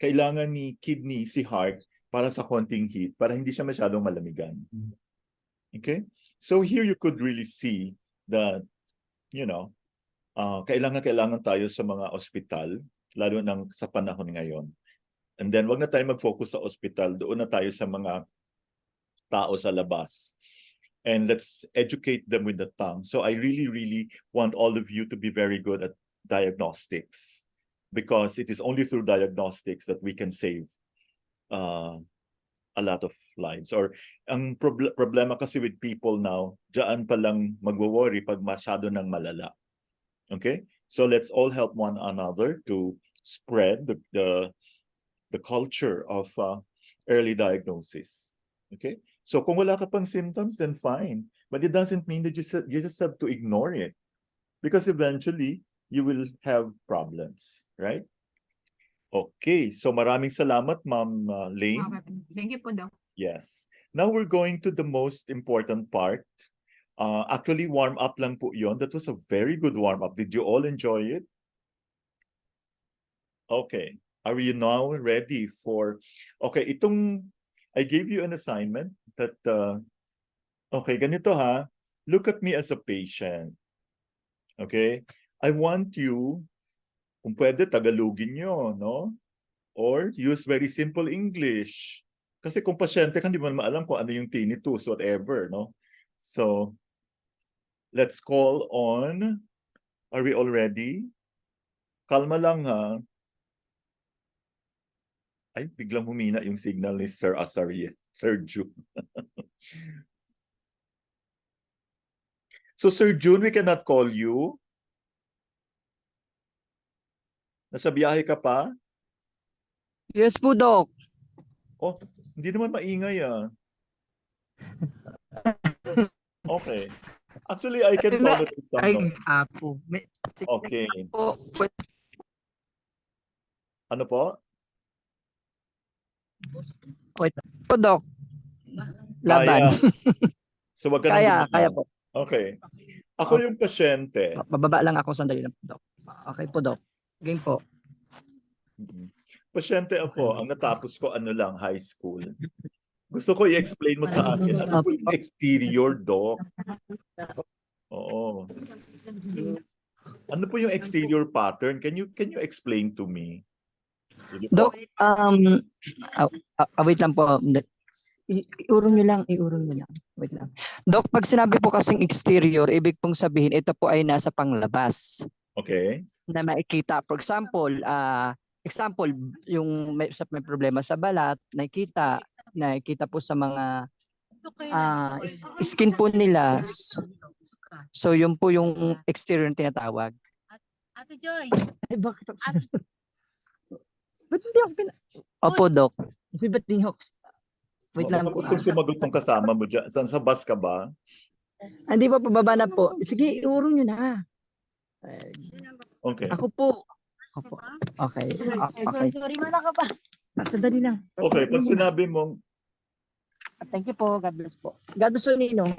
kailangan ni kidney si heart para sa konting heat, para hindi siya masyadong malamigan. Okay? So here you could really see that, kailangan tayo sa mga ospital, lalo sa panahon ngayon. And then wag na tayo mag-focus sa ospital, doon na tayo sa mga tao sa labas. And let's educate them with the tongue. So I really, really want all of you to be very good at diagnostics, because it is only through diagnostics that we can save a lot of lives. Or ang problema kasi with people now, diyan pa lang magwo-worry pag masyado nang malala. Okay? So let's all help one another to spread the culture of early diagnosis. Okay? So kung wala ka pang symptoms, then fine. But it doesn't mean that you just have to ignore it. Because eventually, you will have problems. Right? Okay. So maraming salamat, Ma'am Lane. Okay. Thank you po, Doc. Yes. Now we're going to the most important part. Actually, warm up lang po yon. That was a very good warm up. Did you all enjoy it? Okay. Are you now ready for... Okay, I gave you an assignment that... Okay, ganito ha. Look at me as a patient. Okay? I want you, kung pwede, Tagalogin nyo, no? Or use very simple English. Kasi kung pasyente ka, hindi mo naman alam kung ano yung tinnitus, whatever, no? So, let's call on... Are we all ready? Kalma lang ha. Ay, biglang humina yung signal ni Sir Asari. Sir June. So, Sir June, we cannot call you. Nasa biyahe ka pa? Yes po, Doc. Oh, hindi naman maingay ah. Okay. Actually, I can tolerate some Ay, noise. apo. Okay. Po, Ano po? wait po, Doc. Laban. Kaya. So, wag ka nang Kaya lumaban. po. Okay. Ako yung pasyente. Bababa lang ako sandali lang po, Doc. Okay po, Doc. Game po. Pasyente ako. Ang natapos ko, ano lang, high school. Gusto ko i-explain mo sa akin. Ano po yung exterior, Doc? Oo. Ano po yung exterior pattern? Can you explain to me? Sige po. Doc, wait lang po. Iurong nyo lang. Wait lang. Doc, pag sinabi po kasing exterior, ibig pong sabihin, ito po ay nasa panglabas. Okay. Na makikita. For example, yung may problema sa balat, nakikita po sa mga skin po nila. So, yun po yung exterior na tinatawag. Ate Joy. Ay, bakit ako? Ba't hindi ako Opo, Doc. Ba't hindi ako? Wait lang po. Gusto sumagot ng kasama mo dyan. Saan sa bus ka ba? Hindi pa pababa na po. Sige, iurong nyo na. Okay. Ako po. Okay. Okay. Sorry, wala ka pa. Sandali lang. Okay, pag sinabi mong... Thank you po. God bless po. God bless po, Ninong.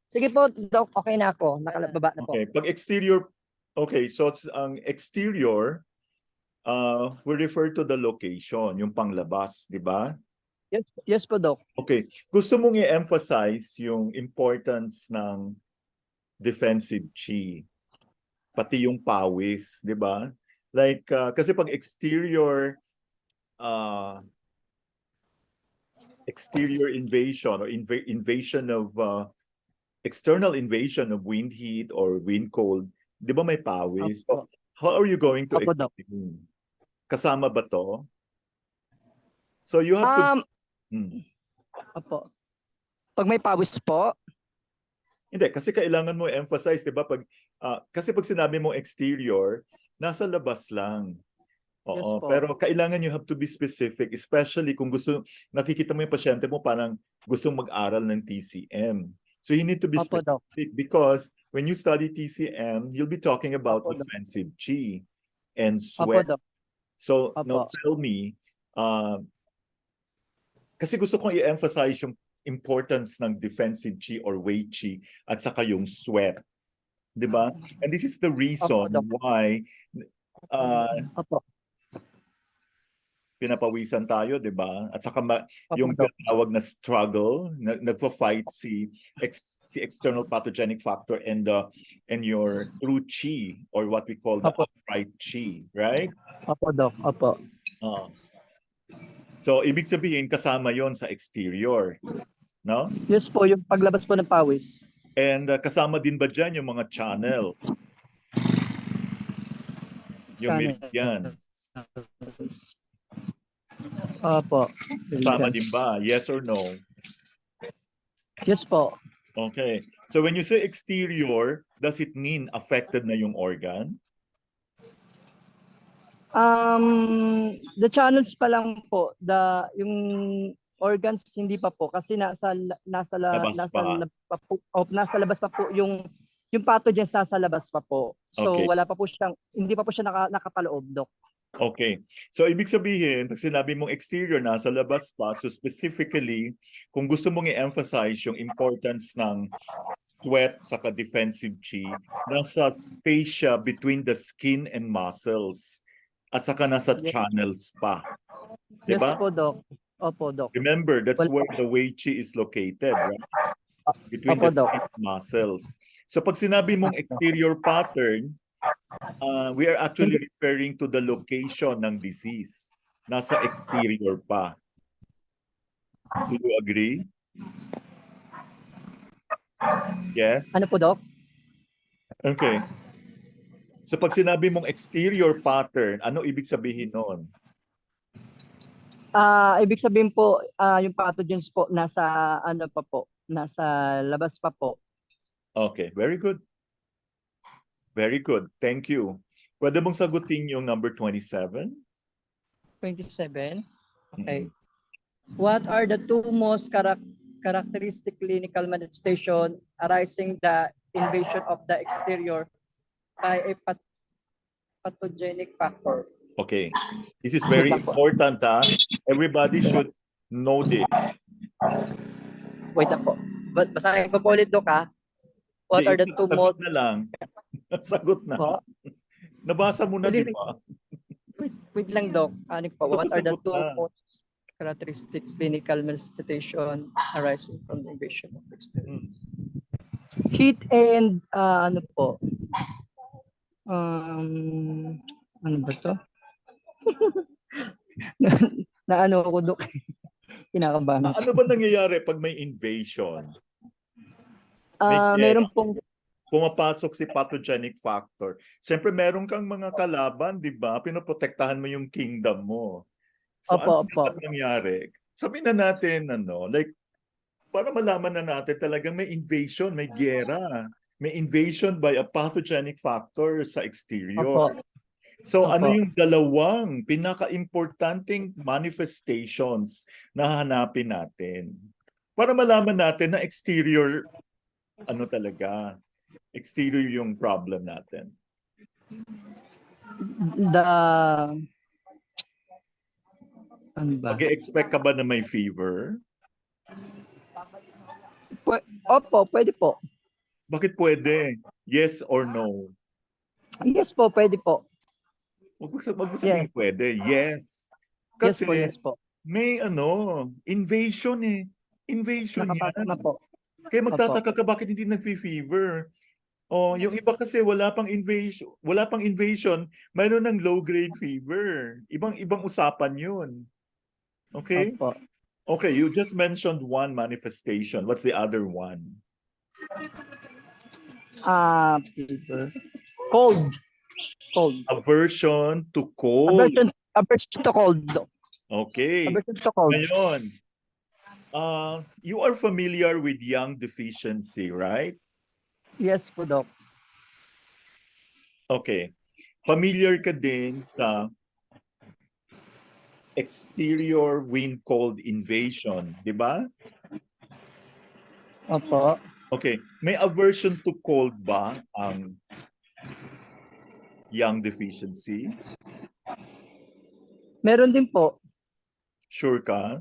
Sige po, Doc. Okay na ako. Nakalababa na po. Okay, pag exterior... Okay, so ang exterior, we refer to the location, yung panglabas, di ba? Yes po, Doc. Okay, gusto mong i-emphasize yung importance ng defensive chi, pati yung pawis, di ba? Like, kasi pag exterior invasion or invasion of external invasion of wind heat or wind cold, di ba may pawis? So, how are you going to Opo, Doc. explain? Kasama ba to? So you have to... Opo. Pag may pawis po? Hindi, kasi kailangan mo emphasize, di ba? Kasi pag sinabi mo exterior, nasa labas lang. Oo, Yes po. pero kailangan you have to be specific, especially kung nakikita mo yung pasyente mo parang gustong mag-aral ng TCM. So you need to be Opo, Doc. specific because when you study TCM, you'll be talking about Opo, Doc. defensive chi and Opo, sweat. Doc. So Opo. now tell me, kasi gusto kong i-emphasize yung importance ng defensive chi or wei chi at saka yung sweat. Diba? And this is the reason why Opo. pinapawisan tayo, diba? At saka yung tawag na struggle, nagpa-fight si external pathogenic factor and your true chi or what we call the upright chi, right? Opo, Doc. Opo. So, ibig sabihin, kasama yon sa exterior. No? Yes po, yung paglabas po ng pawis. And kasama din ba dyan yung mga channels? Yung meridians. Opo. Kasama din ba? Yes or no? Yes po. Okay. So when you say exterior, does it mean affected na yung organ? The channels pa lang po, yung organs hindi pa po kasi Labas pa. nasa labas pa po yung pathogens nasa labas pa po. So Okay. wala pa po siyang hindi pa po siya nakapaloob, Dok. Okay. So ibig sabihin, pag sinabi mong exterior, nasa labas pa, so specifically, kung gusto mong i-emphasize yung importance ng sweat saka defensive chi, nasa space siya between the skin and muscles. At saka nasa Yes. channels pa. Yes Diba? po, Dok. Opo, Dok. Remember, that's Well- where the wei chi is located, right? Between Opo, the Dok. skin and muscles. So pag sinabi mong exterior pattern, we are actually referring to the location ng disease. Nasa exterior pa. Do you agree? Yes? Ano po, Dok? Okay. So pag sinabi mong exterior pattern, ano ibig sabihin nun? Ibig sabihin po, yung pathogens po nasa ano pa po, nasa labas pa po. Okay, very good. Very good. Thank you. Pwede mong sagutin yung number 27? 27. Okay. Mm-mm. What are the two most characteristic clinical manifestation arising the invasion of the exterior by a pathogenic factor? Okay. This is very important, ha? Everybody should know this. Wait na po. Basahin ko po ulit, Dok, ha? What are the two Sagot most... na lang. Sagot na. Po? Nabasa mo na, di Hindi, ba? Wait lang, Dok. Ano po? Basta What are the sagot two na. most characteristic clinical manifestation arising from the invasion of the exterior? Hmm. Heat and ano po? Ano ba to? na ano ako, Dok. Kinakabahan ako. Ano ba nangyayari pag may invasion? Meron pong Pumapasok si pathogenic factor. Siyempre, meron kang mga kalaban, di ba? Pinoprotektahan mo yung kingdom mo. So, ano Opo. dapat nangyari? Sabihin na natin, like, para malaman na natin talagang may invasion, may giyera. May invasion by a pathogenic factor sa exterior. Opo. So, ano Opo. yung dalawang pinaka-importanting manifestations na hanapin natin? Para malaman natin na exterior, ano talaga, exterior yung problem natin. Ano ba? Mag-expect ka ba na may fever? Opo, pwede po. Bakit pwede? Yes or no? Yes po, pwede po. Wag mo sabihing pwede. Yes. Kasi Yes po. may invasion eh. Invasion Nakapasok yan. na po. Kaya magtataka ka bakit hindi nag-fever. Oh, yung iba kasi wala pang invasion, mayroon ng low grade fever. Ibang usapan 'yun. Okay? Opo. Okay, you just mentioned one manifestation. What's the other one? Fever. Cold. Aversion to cold. Aversion to cold. Okay. Aversion to cold. Ngayon, you are familiar with Yang deficiency, right? Yes po, Doc. Okay. Familiar ka din sa exterior wind cold invasion, di ba? Opo. Okay. May aversion to cold ba ang Yang deficiency? Meron din po. Sure ka?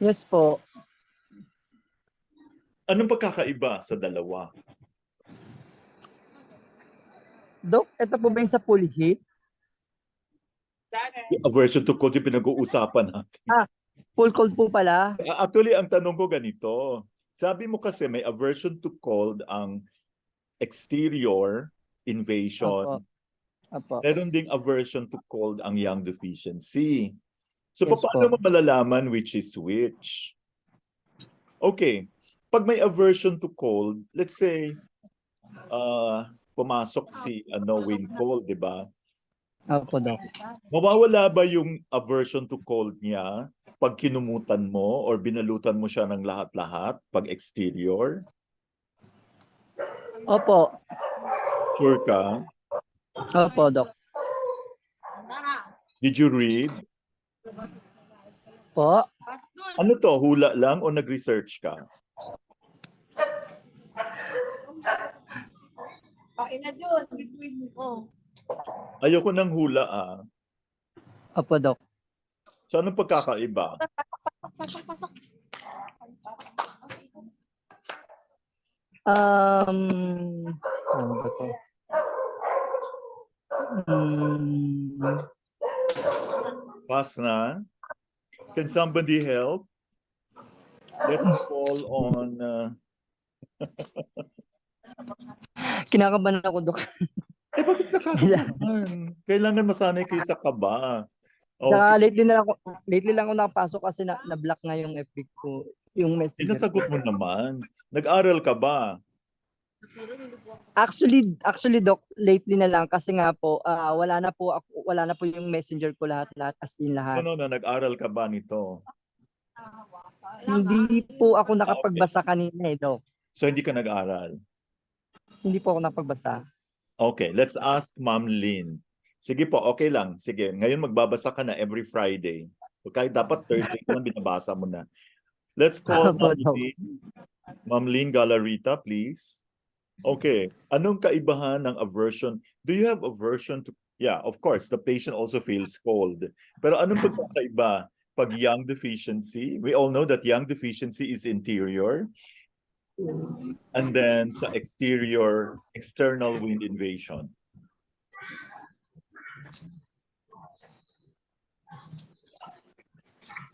Yes po. Anong pagkakaiba sa dalawa? Doc, ito po ba yung sa full heat? Yung aversion to cold yung pinag-uusapan natin. Full cold po pala. Actually, ang tanong ko ganito. Sabi mo kasi may aversion to cold ang exterior invasion. Opo. Meron ding aversion to cold ang Yang deficiency. So, Yes paano po. mo malalaman which is which? Okay. Pag may aversion to cold, let's say, pumasok si wind cold, di ba? Opo, Doc. Mawawala ba yung aversion to cold niya pag kinumutan mo or binalutan mo siya ng lahat-lahat pag exterior? Opo. Sure ka? Opo, Doc. Did you read? Po. Ano to? Hula lang o nag-research ka? Ayoko ng hula ah. Opo, Doc. So anong pagkakaiba? Ano ba to? Pass na? Can somebody help? Let's call on... Kinakabahan ako, Doc. Eh, bakit nakakabahan? Kailangan masanay kayo sa kaba. Saka Okay. lately lang ako nakapasok kasi na-block nga yung FB ko, yung messenger ko. Sinasagot mo naman. Nag-aral ka ba? Actually Doc, lately na lang kasi nga po wala na po yung messenger ko lahat as in lahat. No. Nag-aral ka ba nito? Hindi po ako Okay. nakapagbasa kanina Doc. So, hindi ka nag-aral? Hindi po ako nakapagbasa. Okay, let's ask Ma'am Lynn. Sige po, okay lang. Sige, ngayon magbabasa ka na every Friday. Okay, dapat Thursday ka lang binabasa mo na. Let's call Ma'am Lynn. Ma'am Lynn Galarita, please. Okay, anong kaibahan ng aversion? Do you have aversion to... Yeah, of course, the patient also feels cold. Pero anong pagkakaiba? Pag yang deficiency, we all know that yang deficiency is interior. And then sa exterior, external wind invasion.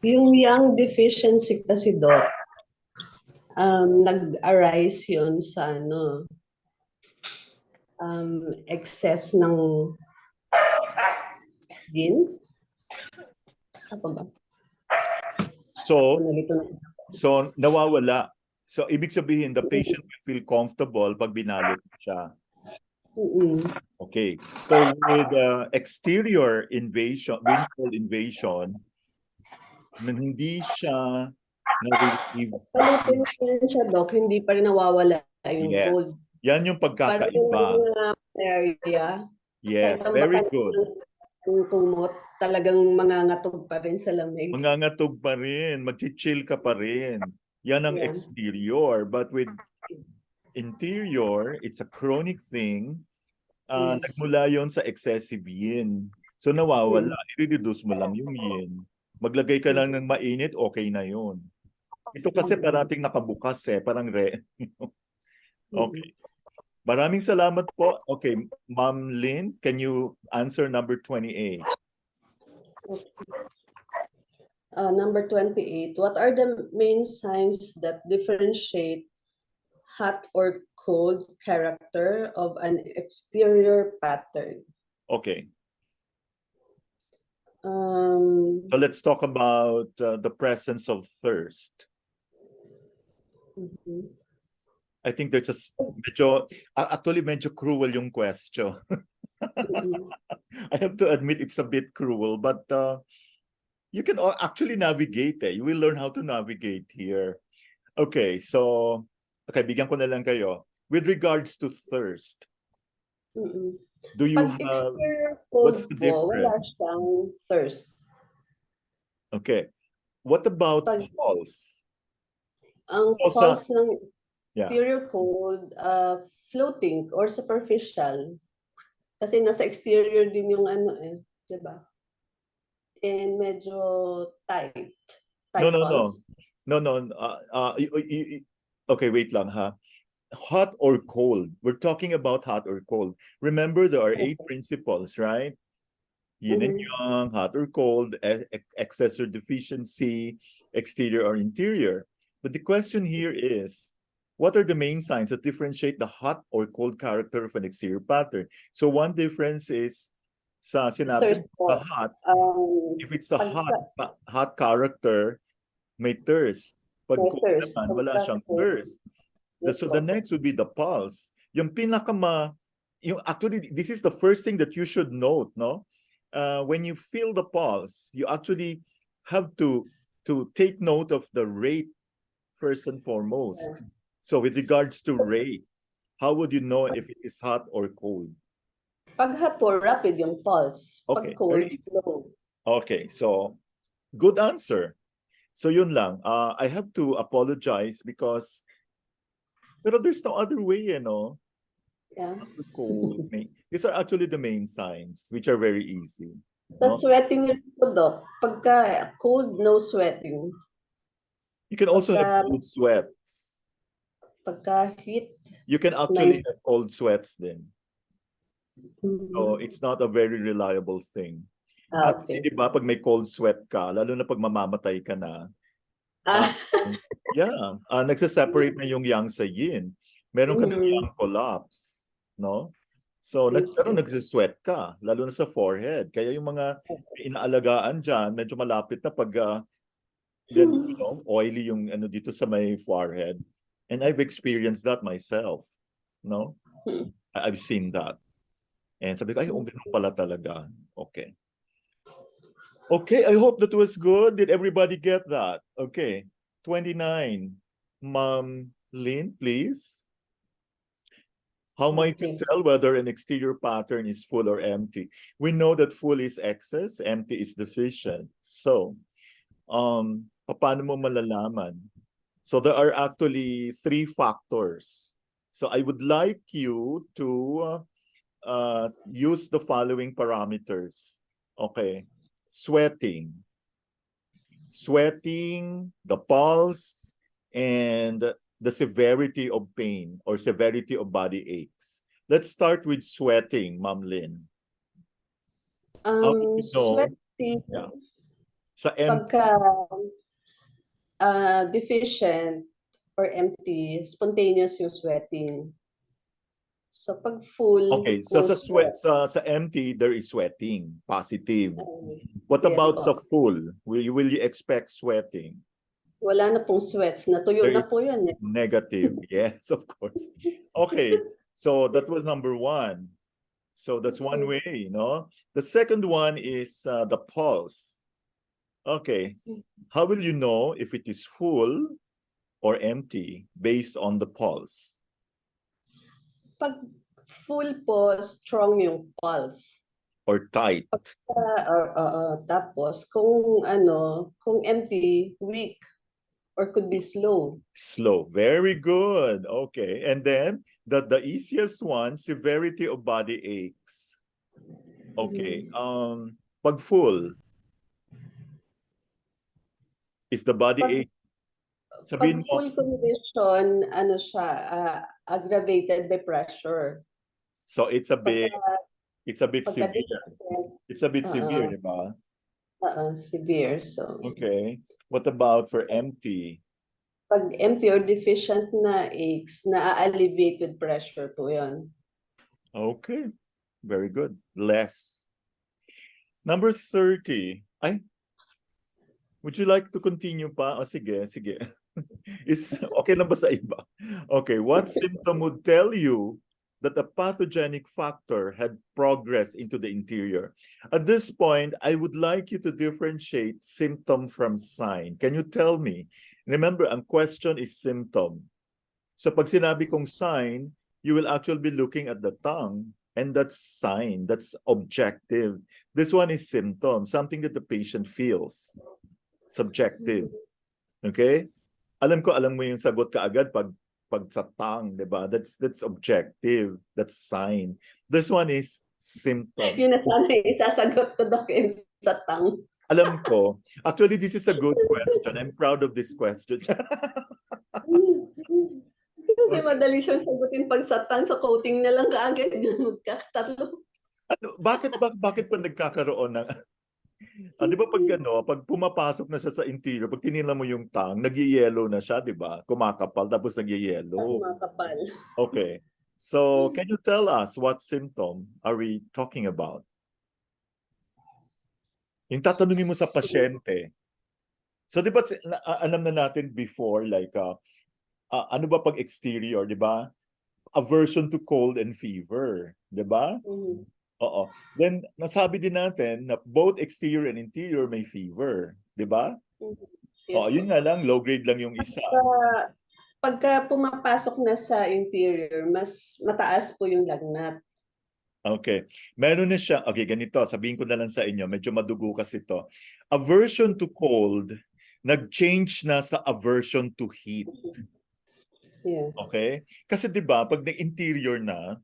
Yung yang deficiency kasi, Doc, nag-arise yun sa excess ng yin. Apa ba? So nawawala. So ibig sabihin, the patient will feel comfortable pag binalot siya. Okay. So with exterior invasion, windfall invasion, hindi siya na-relieve. Palutin siya, Doc, hindi pa rin nawawala yung cold. Yes. Yan yung Parang pagkakaiba. yung area, Yes, kahit ang very baka good. ng kumot, talagang mangangatog pa rin sa lamig. Mangangatog pa rin, mag-chill ka pa rin. Yan ang Yeah. exterior. But with interior, it's a chronic thing. Yes. Nagmula yon sa excessive yin. So nawawala, i-reduce mo lang yung yin. Maglagay ka lang ng mainit, okay na yon. Ito kasi parating nakabukas parang Okay. Maraming salamat po. Okay, Ma'am Lynn, can you answer number 28? Number 28, what are the main signs that differentiate hot or cold character of an exterior pattern? Okay. Um, So let's talk about the presence of thirst. mhm. I think there's actually medyo cruel yung question. I have to admit it's a bit cruel, but you can actually navigate. You will learn how to navigate here. Okay, so bigyan ko na lang kayo. With regards to thirst, do you Pag have... exterior what's cold the po, wala difference? siyang thirst. Okay. What about Pag- pulse? Ang Oh, pulse ng Yeah. exterior cold, floating or superficial. Kasi nasa exterior din yung di ba? And medyo tight. Tight No. pulse. No. Okay, wait lang ha. Hot or cold? We're talking about hot or cold. Remember, there are 8 principles, right? Yin and Yang, hot or cold, excess or deficiency, exterior or interior. But the question here is, what are the main signs that differentiate the hot or cold character of an exterior pattern? So one difference is sa sinabi Thirst sa po. hot, if it's a Pagka- hot character, may thirst. Pag May cold thirst. naman, wala siyang thirst. Yes So po. the next would be the pulse. Yung actually, this is the first thing that you should note, no? When you feel the pulse, you actually have to to take note of the rate first and foremost. So with regards to rate, how would you know if it is hot or cold? Pag hot po, rapid yung pulse. Okay, Pag cold, very easy. slow. Okay, so good answer. So yun lang. I have to apologize because pero there's no other way, you know. Yeah. Cold. These are actually the main signs, which are very easy. The No? sweating rin po, Doc. Pagka cold, no sweating. You can also have Pagka- cold sweats. Pagka heat, You can actually Nice. have cold sweats then. So it's not a very reliable thing. Actually, okay. di ba, pag may cold sweat ka, lalo na pag mamamatay ka na, Ah, nagsaseparate na yung yang sa yin. Meron ka ng Mhm. yang collapse, no? So, pero nagsisweat ka, lalo na sa forehead. Kaya yung mga inaalagaan dyan, medyo malapit na pag then, you know, oily yung ano dito sa may forehead. And I've experienced that myself, no? I've seen that. And sabi ko, ay, ganun pala talaga. Okay. Okay, I hope that was good. Did everybody get that? Okay. 29. Ma'am Lynn, please. How am I to Okay. tell whether an exterior pattern is full or empty? We know that full is excess, empty is deficient. So, paano mo malalaman? So there are actually 3 factors. So I would like you to use the following parameters. Okay. Sweating, the pulse, and the severity of pain or severity of body aches. Let's start with sweating, Ma'am Lynn. How would you know? Sweating, Yeah. Sa empty, pagka deficient or empty, spontaneous yung sweating. So pag full, okay, so no sa sweat, sa empty, there is sweating, positive. What Yes about po. sa full? Will you expect sweating? Wala na pong sweats. Natuyo There na is po yun. negative. Yes, of course. Okay, so that was number 1. So that's one way, no? The second one is the pulse. Okay, how will you know if it is full or empty based on the pulse? Pag full po, strong yung pulse. Or tight? Tapos kung empty, weak or could be slow. Slow. Very good. Okay, and then the easiest one, severity of body aches. Okay, pag full, is the body Pag- ache, sabihin Pag mo, full condition, aggravated by pressure. so it's a bit Pagka severe. deficient, It's a bit severe, di ba? severe. So Okay. What about for empty? pag empty or deficient na aches, na-alleviate with pressure po yun. Okay. Very good. Less. Number 30. Ay, would you like to continue pa? O sige, sige. Is okay na ba sa iba? Okay, what symptom would tell you that a pathogenic factor had progressed into the interior? At this point, I would like you to differentiate symptom from sign. Can you tell me? Remember, ang question is symptom. So pag sinabi kong sign, you will actually be looking at the tongue, and that's sign, that's objective. This one is symptom, something that the patient feels. Subjective. Okay? Alam mo yung sagot kaagad pag sa tongue, di ba? That's objective. That's sign. This one is symptom. Yun na sana yung isasagot ko, Doc, yung sa tongue. Alam ko. Actually, this is a good question. I'm proud of this question. Kasi madali siyang sagutin pag sa tongue, sa coating na lang kaagad yun, magkatatlo. Bakit pa nagkakaroon ng di ba pag pumapasok na siya sa interior, pag tinignan mo yung tongue, nag-yellow na siya, di ba? Kumakapal tapos nag-yellow. Makapal. Okay. So, can you tell us what symptom are we talking about? Yung tatanungin mo sa pasyente. So, di ba, alam na natin before, like, ano ba pag exterior, di ba? Aversion to cold and fever, di ba? Oo. Then, nasabi din natin na both exterior and interior may fever. Di ba? Yes Oh, yun po. nga lang, low grade lang yung isa. Pagka pumapasok na sa interior, mas mataas po yung lagnat. Okay. Meron na siya, okay, ganito, sabihin ko na lang sa inyo, medyo madugo kasi ito. Aversion to cold, nag-change na sa aversion to heat. Yeah. Okay? Kasi 'di ba, pag nag-interior na,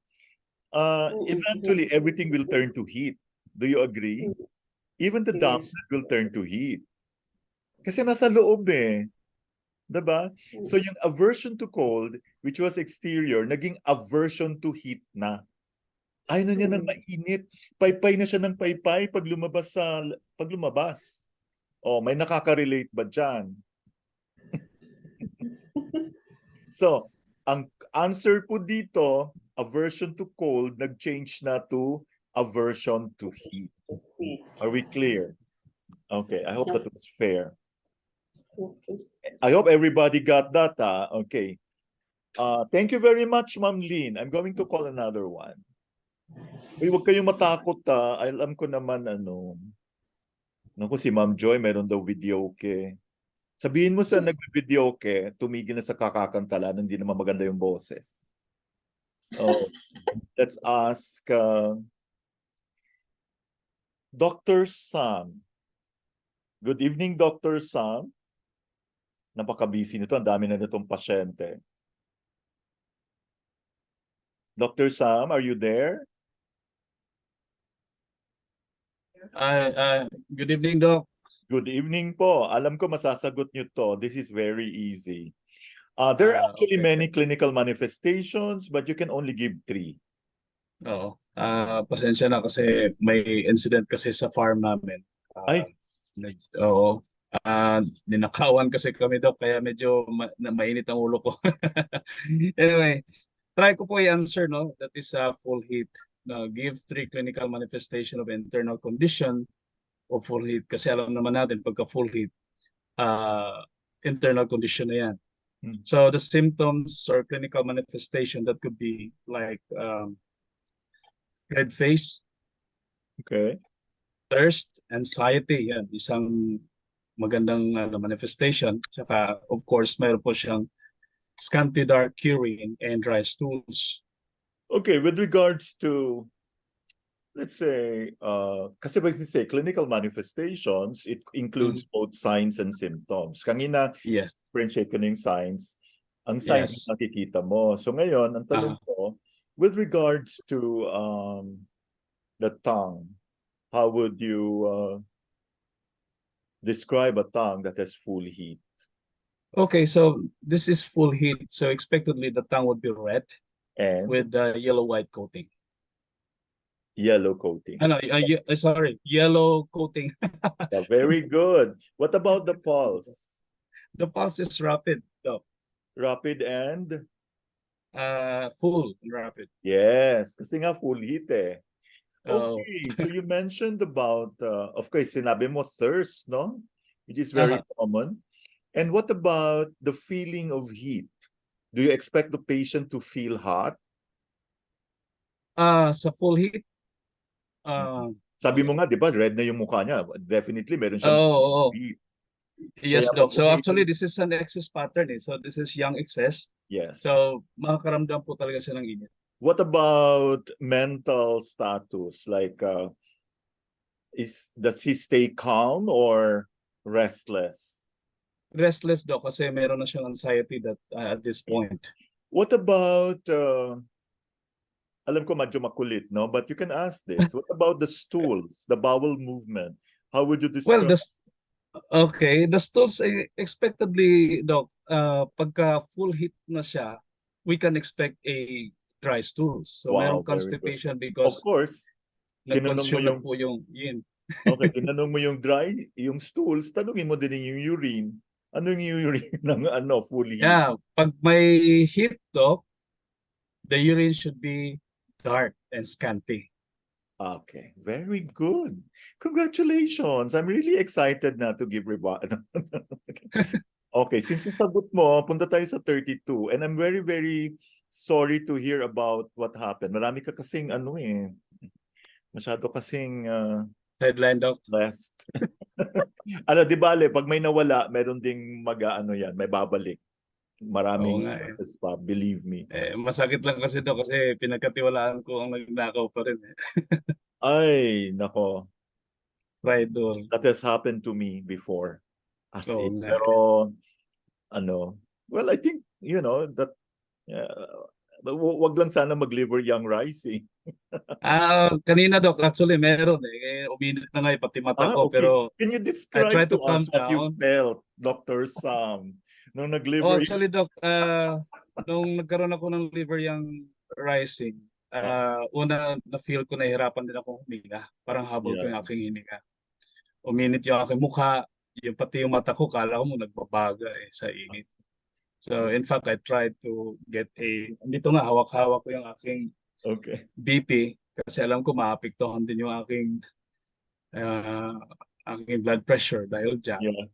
eventually Mm-mm. everything will turn to heat. Do you agree? Even the Yes. dampness will turn to heat. Kasi nasa loob eh. 'Di ba? So yung aversion to cold, which was exterior, naging aversion to heat na. Ayaw na niya ng mainit. Paypay na siya ng paypay pag lumabas. Oh, may nakaka-relate ba diyan? So, ang answer po dito, aversion to cold, nag-change na to aversion to heat. Are we clear? Okay, I hope that was fair. Okay. I hope everybody got that. Okay. Thank you very much, Ma'am Lynn. I'm going to call another one. Uy, huwag kayong matakot. Alam ko naman naku, si Ma'am Joy, meron daw video ke. Sabihin mo sa nag-video ke, tumigil na sa kakakantalan, hindi naman maganda yung boses. Oh, let's ask Dr. Sam. Good evening, Dr. Sam. Napaka-busy nito. Ang dami na nitong pasyente. Dr. Sam, are you there? Good evening, Doc. Good evening po. Alam ko masasagot niyo to. This is very easy. There are actually Okay. many clinical manifestations, but you can only give 3. Oo. Pasensya na kasi may incident kasi sa farm namin. Ay, Oo. Ninakawan kasi kami, Doc, kaya medyo mainit ang ulo ko. Anyway, try ko po i-answer, no? That is full heat. Give 3 clinical manifestation of internal condition of full heat. Kasi alam naman natin, pagka full heat, internal condition na yan. So the symptoms or clinical manifestation that could be like red face, okay. thirst, anxiety, yan, isang magandang manifestation. Tsaka, of course, mayroon po siyang scanty dark urine and dry stools. Okay, with regards to, let's say, kasi pag say clinical manifestations, it includes both signs and symptoms. Kanina, Yes. differentiate ko na yung signs. Ang signs Yes. nakikita mo. So ngayon, ang tanong ko, with regards to the tongue, how would you describe a tongue that has full heat? Okay, so this is full heat. So expectedly, the tongue would be red And with yellow-white coating. yellow coating. Sorry, yellow coating. Yeah, very good. What about the pulse? The pulse is rapid, though. Rapid and? Full and rapid. Yes, kasi nga full heat eh. Oh. Okay, so you mentioned about, of course, sinabi mo thirst, no? Which is very common. And what about the feeling of heat? Do you expect the patient to feel hot? Sa full heat, Sabi mo nga, di ba, red na yung mukha niya. Definitely, meron siyang heat. Yes, Kaya Doc. pag So may- actually, this is an excess pattern. So this is young excess. Yes. So makakaramdam po talaga siya ng init. What about mental status? Like, does he stay calm or restless? Restless, Doc, kasi meron na siyang anxiety that at this point. What about, alam ko medyo makulit, no? But you can ask this. What about the stools, the bowel movement? How would you Well, describe? the stools, expectedly, Doc, pagka full heat na siya, we can expect a dry stools. So Wow, mayroong very good. constipation Of because course. Tinanong mo nag-consume na yung, po yung yin. okay, tinanong mo yung dry, yung stools, tanungin mo din yung urine. Ano yung urine ng full heat? Yeah, pag may heat, Doc, the urine should be dark and scanty. Okay, very good. Congratulations. I'm really excited na to give reward. Okay, since nasagot mo, punta tayo sa 32. And I'm very, very sorry to hear about what happened. Marami ka kasing masyado kasing Sideline, Doc. Last. Ano, di bale, pag may nawala, meron ding mag-ano yan, may babalik. Oo Maraming nga eh. process pa, believe me. Masakit lang kasi, Doc, kasi pinagkatiwalaan ko ang nagnakaw pa rin. Ay, nako. Traitor. That has happened to me before. As Oo in. nga. Pero, ano, well, I think, that wag lang sana mag-liver young rice eh. Kanina, Doc, actually meron eh. Uminit na nga pati mata ko, Okay. pero Can you I try describe to to us calm what you down. felt, Dr. Sam, nung Oh, nag-liver actually, Doc, nung nagkaroon ako ng liver yung rising, una na-feel ko nahihirapan din ako huminga. Parang habol ko Yeah. yung aking hininga. Uminit yung aking mukha, pati yung mata ko, kala ko mo nagbabaga sa init. So, in fact, I tried to get dito nga, hawak-hawak ko yung aking Okay. BP kasi alam ko maapektuhan din yung uh, aking blood pressure dahil dyan. Yeah.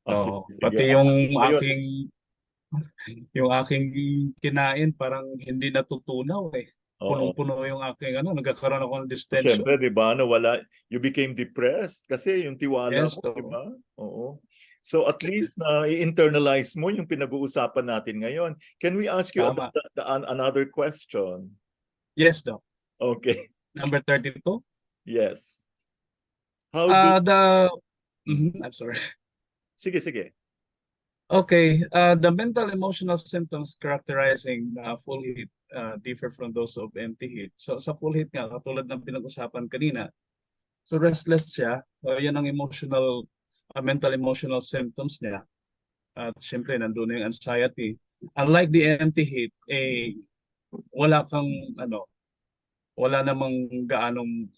Sige. Pati Ayun. yung aking kinain parang hindi natutunaw eh. Oo. Punong-puno yung aking nagkakaroon ako ng distension. Siyempre, di ba, you became depressed kasi yung tiwala Yes, mo, di ba? Oo. So at least na i-internalize mo yung pinag-uusapan natin ngayon. Can we ask you Tama. another question? Yes, Doc. Okay. Number 32. Yes. How do... I'm sorry. Sige. Okay, the mental emotional symptoms characterizing full heat differ from those of empty heat. So sa full heat nga, katulad ng pinag-usapan kanina, so restless siya, yan ang mental emotional symptoms niya. At syempre, nandun yung anxiety. Unlike the empty heat, wala kang, wala namang gaanong,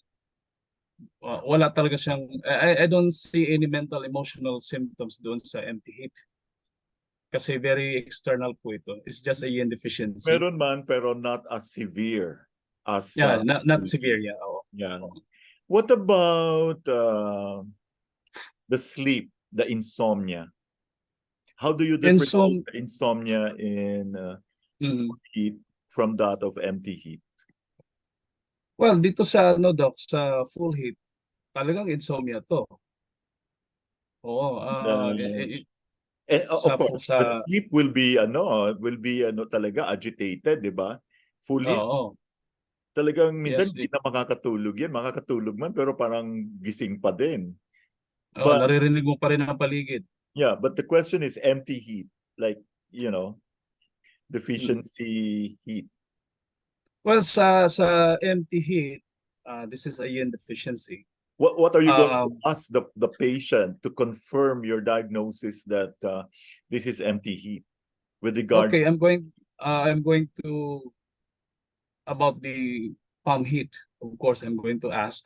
wala talaga siyang, I don't see any mental emotional symptoms doon sa empty heat. Kasi very external po ito. It's just a yin deficiency. Meron man, pero not as severe as... Yeah, not severe, yeah. Yeah. What about the sleep, the insomnia? How do you differentiate the insomnia in full heat from that of empty heat? Well, dito sa Doc, sa full heat, talagang insomnia to. Oo, And of course, the sleep will be talaga agitated, di ba? Full heat. Talagang minsan yes, hindi na makakatulog yan. Makakatulog man pero parang gising pa din. naririnig mo pa rin ang paligid. Yeah, but the question is empty heat, like, deficiency heat. Well, sa empty heat, this is a yin deficiency. What are you going to ask the patient to confirm your diagnosis that this is empty heat with regard? Okay, I'm going to about the palm heat. Of course, I'm going to ask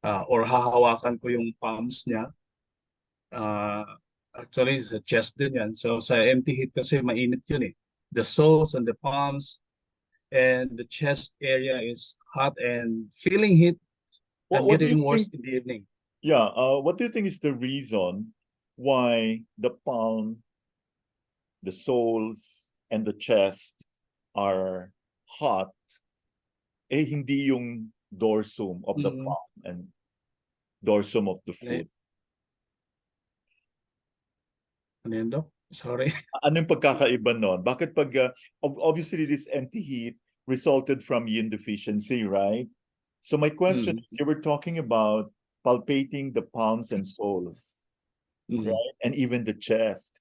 or hahawakan ko yung palms niya. Actually, sa chest din yan. So sa empty heat kasi mainit yun eh. The soles and the palms and the chest area is hot and feeling heat and getting worse in the evening. Yeah, what do you think is the reason why the palm, the soles, and the chest are hot, hindi yung dorsum of the palm and dorsum of the foot? Ano yun, Doc? Sorry. Anong pagkakaiba nun? Bakit pag, obviously this empty heat resulted from yin deficiency, right? So my question is, you were talking about palpating the palms and soles, right? And even the chest.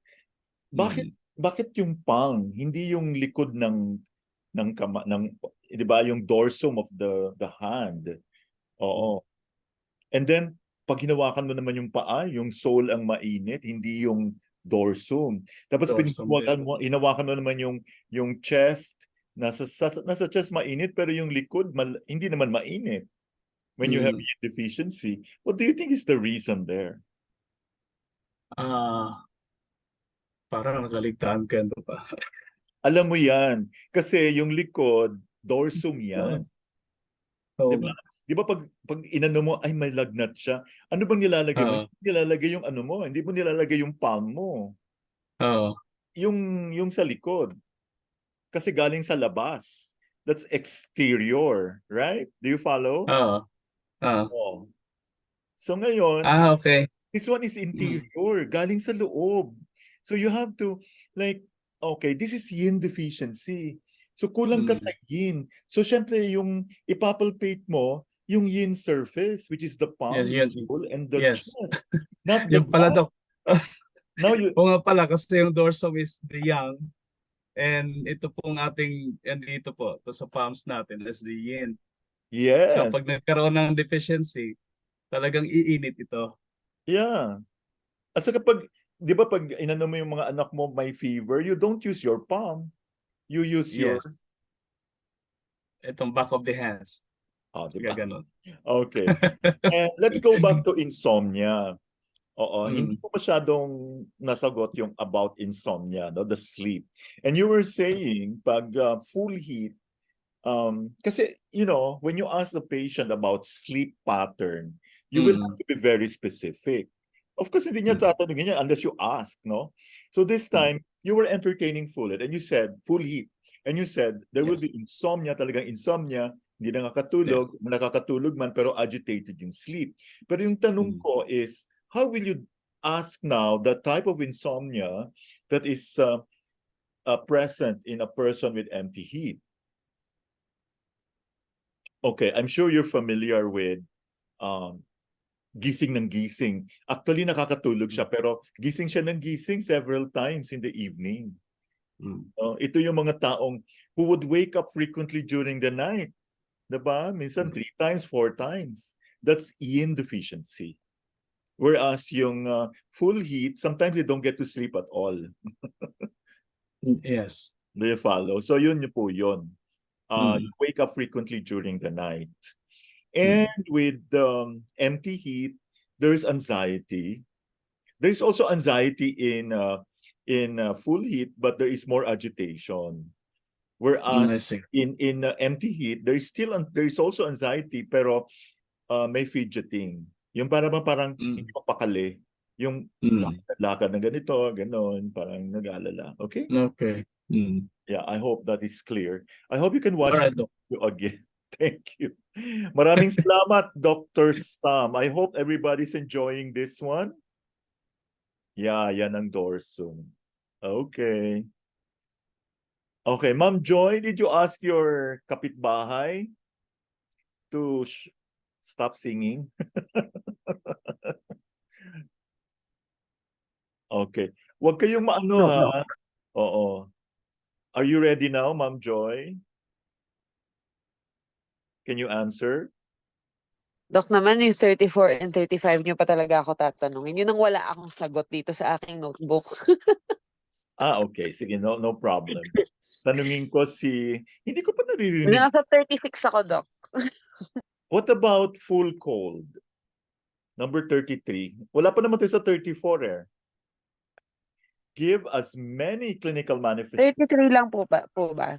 Bakit yung palm, hindi yung likod ng 'di ba, yung dorsum of the hand? Oo. And then pag hinawakan mo naman yung paa, yung sole ang mainit, hindi yung dorsum. Tapos hinawakan mo naman yung chest, nasa chest mainit pero yung likod hindi naman mainit. When you have yin deficiency, what do you think is the reason there? Parang nakaligtaan ka pa. Alam mo yan. Kasi yung likod, dorsum yan. Diba? Diba pag inano mo, ay may lagnat siya. Ano bang nilalagay mo? Hindi nilalagay yung ano mo. Hindi mo nilalagay yung palm mo. Yung sa likod. Kasi galing sa labas. That's exterior, right? Do you follow? Oh. So ngayon, Okay. this one is interior, galing sa loob. So you have to, like, okay, this is yin deficiency. So kulang ka sa yin. So syempre yung ipapalpate mo, yung yin surface, which is the palm, the Yes, skull, and the yes. chest. Not the Yung pala, back. Doc. Now you, O nga pala, kasi yung dorsum is the yang. And ito pong ating, and dito po, ito sa palms natin is the yin. So yes, pag nagkaroon ng deficiency, talagang iinit ito. yeah. At saka pag, di ba pag inano mo yung mga anak mo may fever, you don't use your palm. You use your, Yes. Itong back of the hands. di ba? Ganon. Okay. And let's go back to insomnia. Oo, hindi ko masyadong nasagot yung about insomnia, no, the sleep. And you were saying pag full heat, kasi you know, when you ask the patient about sleep pattern, you will have to be very specific. Of course, hindi niya tatanungin niya unless you ask, no? So this time, you were entertaining full heat and you said full heat. And you said there will be insomnia, talagang insomnia, hindi na nakakatulog, nakakatulog man pero agitated yung sleep. Pero yung tanong ko is, how will you ask now the type of insomnia that is present in a person with empty heat? Okay, I'm sure you're familiar with gising ng gising. Actually, nakakatulog siya, pero gising siya ng gising several times in the evening. Ito yung mga taong who would wake up frequently during the night. Diba? Minsan 3 times, 4 times. That's yin deficiency. Whereas yung full heat, sometimes they don't get to sleep at all. Yes. Do you follow? So yun po yun. You wake up frequently during the night. And with empty heat, there's anxiety. There's also anxiety in full heat, but there is more agitation. I Whereas see. in empty heat, there is also anxiety, pero may fidgeting. Yung parang hindi mapakali. Yung lakad na ganito, ganon, parang nag-aalala. Okay? Okay. Yeah, I hope that is clear. I hope you can watch Alright, the Doc. video again. Thank you. Maraming salamat, Dr. Sam. I hope everybody's enjoying this one. Yeah, yan ang dorsum. Okay. Okay, Ma'am Joy, did you ask your kapitbahay to stop singing? Okay. Huwag kayong maano ha. Oo. Are you ready now, Ma'am Joy? Can you answer? Dok naman, yung 34 and 35 niyo pa talaga ako tatanungin. Yun ang wala akong sagot dito sa aking notebook. Okay. Sige, no problem. Tanungin ko hindi ko pa naririnig. Nasa 36 ako, Dok. What about full cold? Number 33. Wala pa naman tayo sa 34 eh. Give as many clinical manifestations. 33 lang po ba,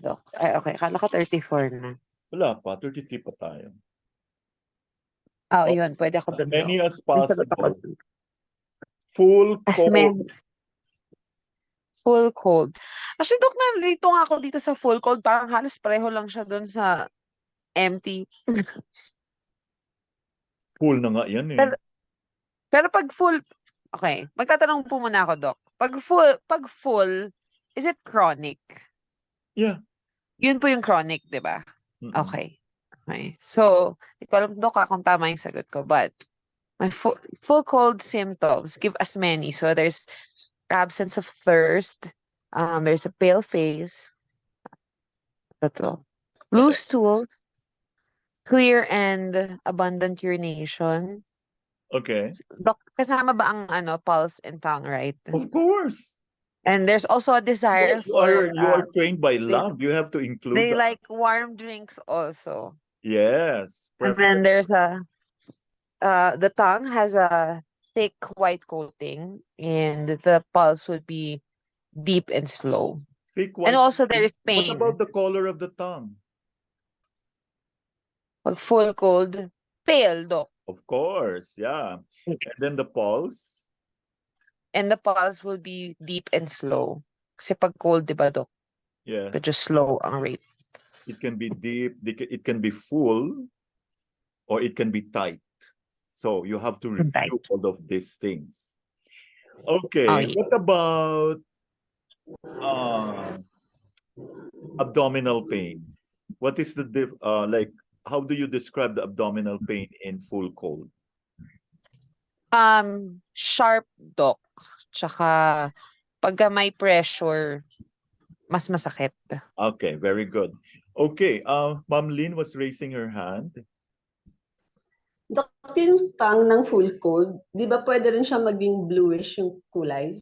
Dok? Ay, okay. Kala ko 34 na. Wala pa, 33 pa tayo. Yun. Pwede ako As dun, many Dok. as May sagot ako possible. dun. Full As cold. many. Full cold. Actually, Dok, nalito nga ako dito sa full cold. Parang halos pareho lang siya dun sa empty. Full na nga yan eh. Pero pag full, okay. Magtatanong po muna ako, Dok. Pag full, is it chronic? Yeah. Yun po yung chronic, di ba? Mm-mm. Okay. So, hindi ko alam, Dok, kung tama yung sagot ko. But, my full cold symptoms, give as many. So, there's absence of thirst. There's a pale face. Loose stools. Clear and abundant urination. Okay. Dok, kasama ba ang pulse and tongue, right? Of course. And there's also a desire You are for trained by lab. You have to include they that. like warm drinks also. Yes. And Perfect. then there's the tongue has a thick white coating and the pulse would be deep and slow. Thick And white. also there is What pain. about the color of the tongue? Pag full cold, pale, Dok. Of course, yeah. And then the pulse. And the pulse will be deep and slow. Kasi pag cold, di ba, Dok? Yes. Medyo slow ang rate. It can be deep, it can be full, or it can be tight. So you have to Right. review all of these things. Oh, Okay, yeah. what about abdominal pain? What is the like? How do you describe the abdominal pain in full cold? Sharp, Doc. Tsaka pagka may pressure, mas masakit. Okay, very good. Okay, Ma'am Lynn was raising her hand. Dok, yung tongue ng full cold, di ba pwede rin siya maging bluish yung kulay?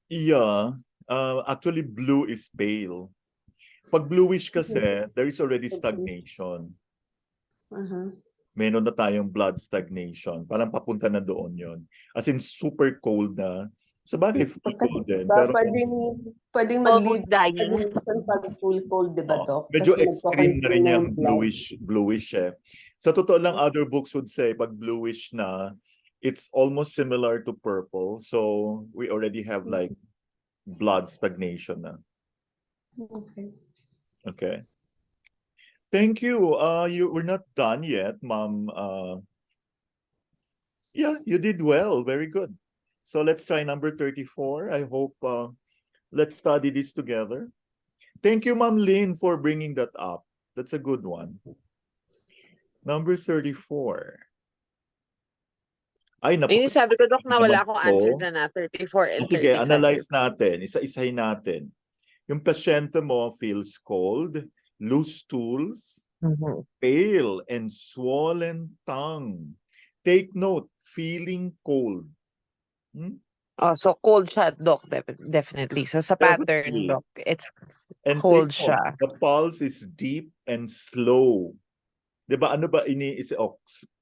Yeah, actually blue is pale. Pag bluish kasi, there is already stagnation. Uh-huh. Meron na tayong blood stagnation. Parang papunta na doon yon. As in super cold na. Sa bagay, full cold din. Pero Pwedeng Almost mag-lead dying. pag full cold, di ba, Dok? medyo Kasi extreme na rin nagko-consume yung ng blood. bluish eh. Sa totoo lang, other books would say, pag bluish na, it's almost similar to purple. So, we already have like blood stagnation na. Okay. Okay. Thank you. We're not done yet, Ma'am. Yeah, you did well. Very good. So let's try number 34. I hope let's study this together. Thank you, Ma'am Lynn, for bringing that up. That's a good one. Number 34. Ay, Ayun, sabi ko, Doc, na wala akong answer to. dyan na 34 and Sige, 35. analyze natin. Isa-isahin natin. Yung pasyente mo feels cold, loose stools, Mhm. pale and swollen tongue. Take note, feeling cold. Oh, so cold siya, Doc, definitely. So sa pattern, Definitely. Doc, it's And cold take siya. note, the pulse is deep and slow. Diba ano ba is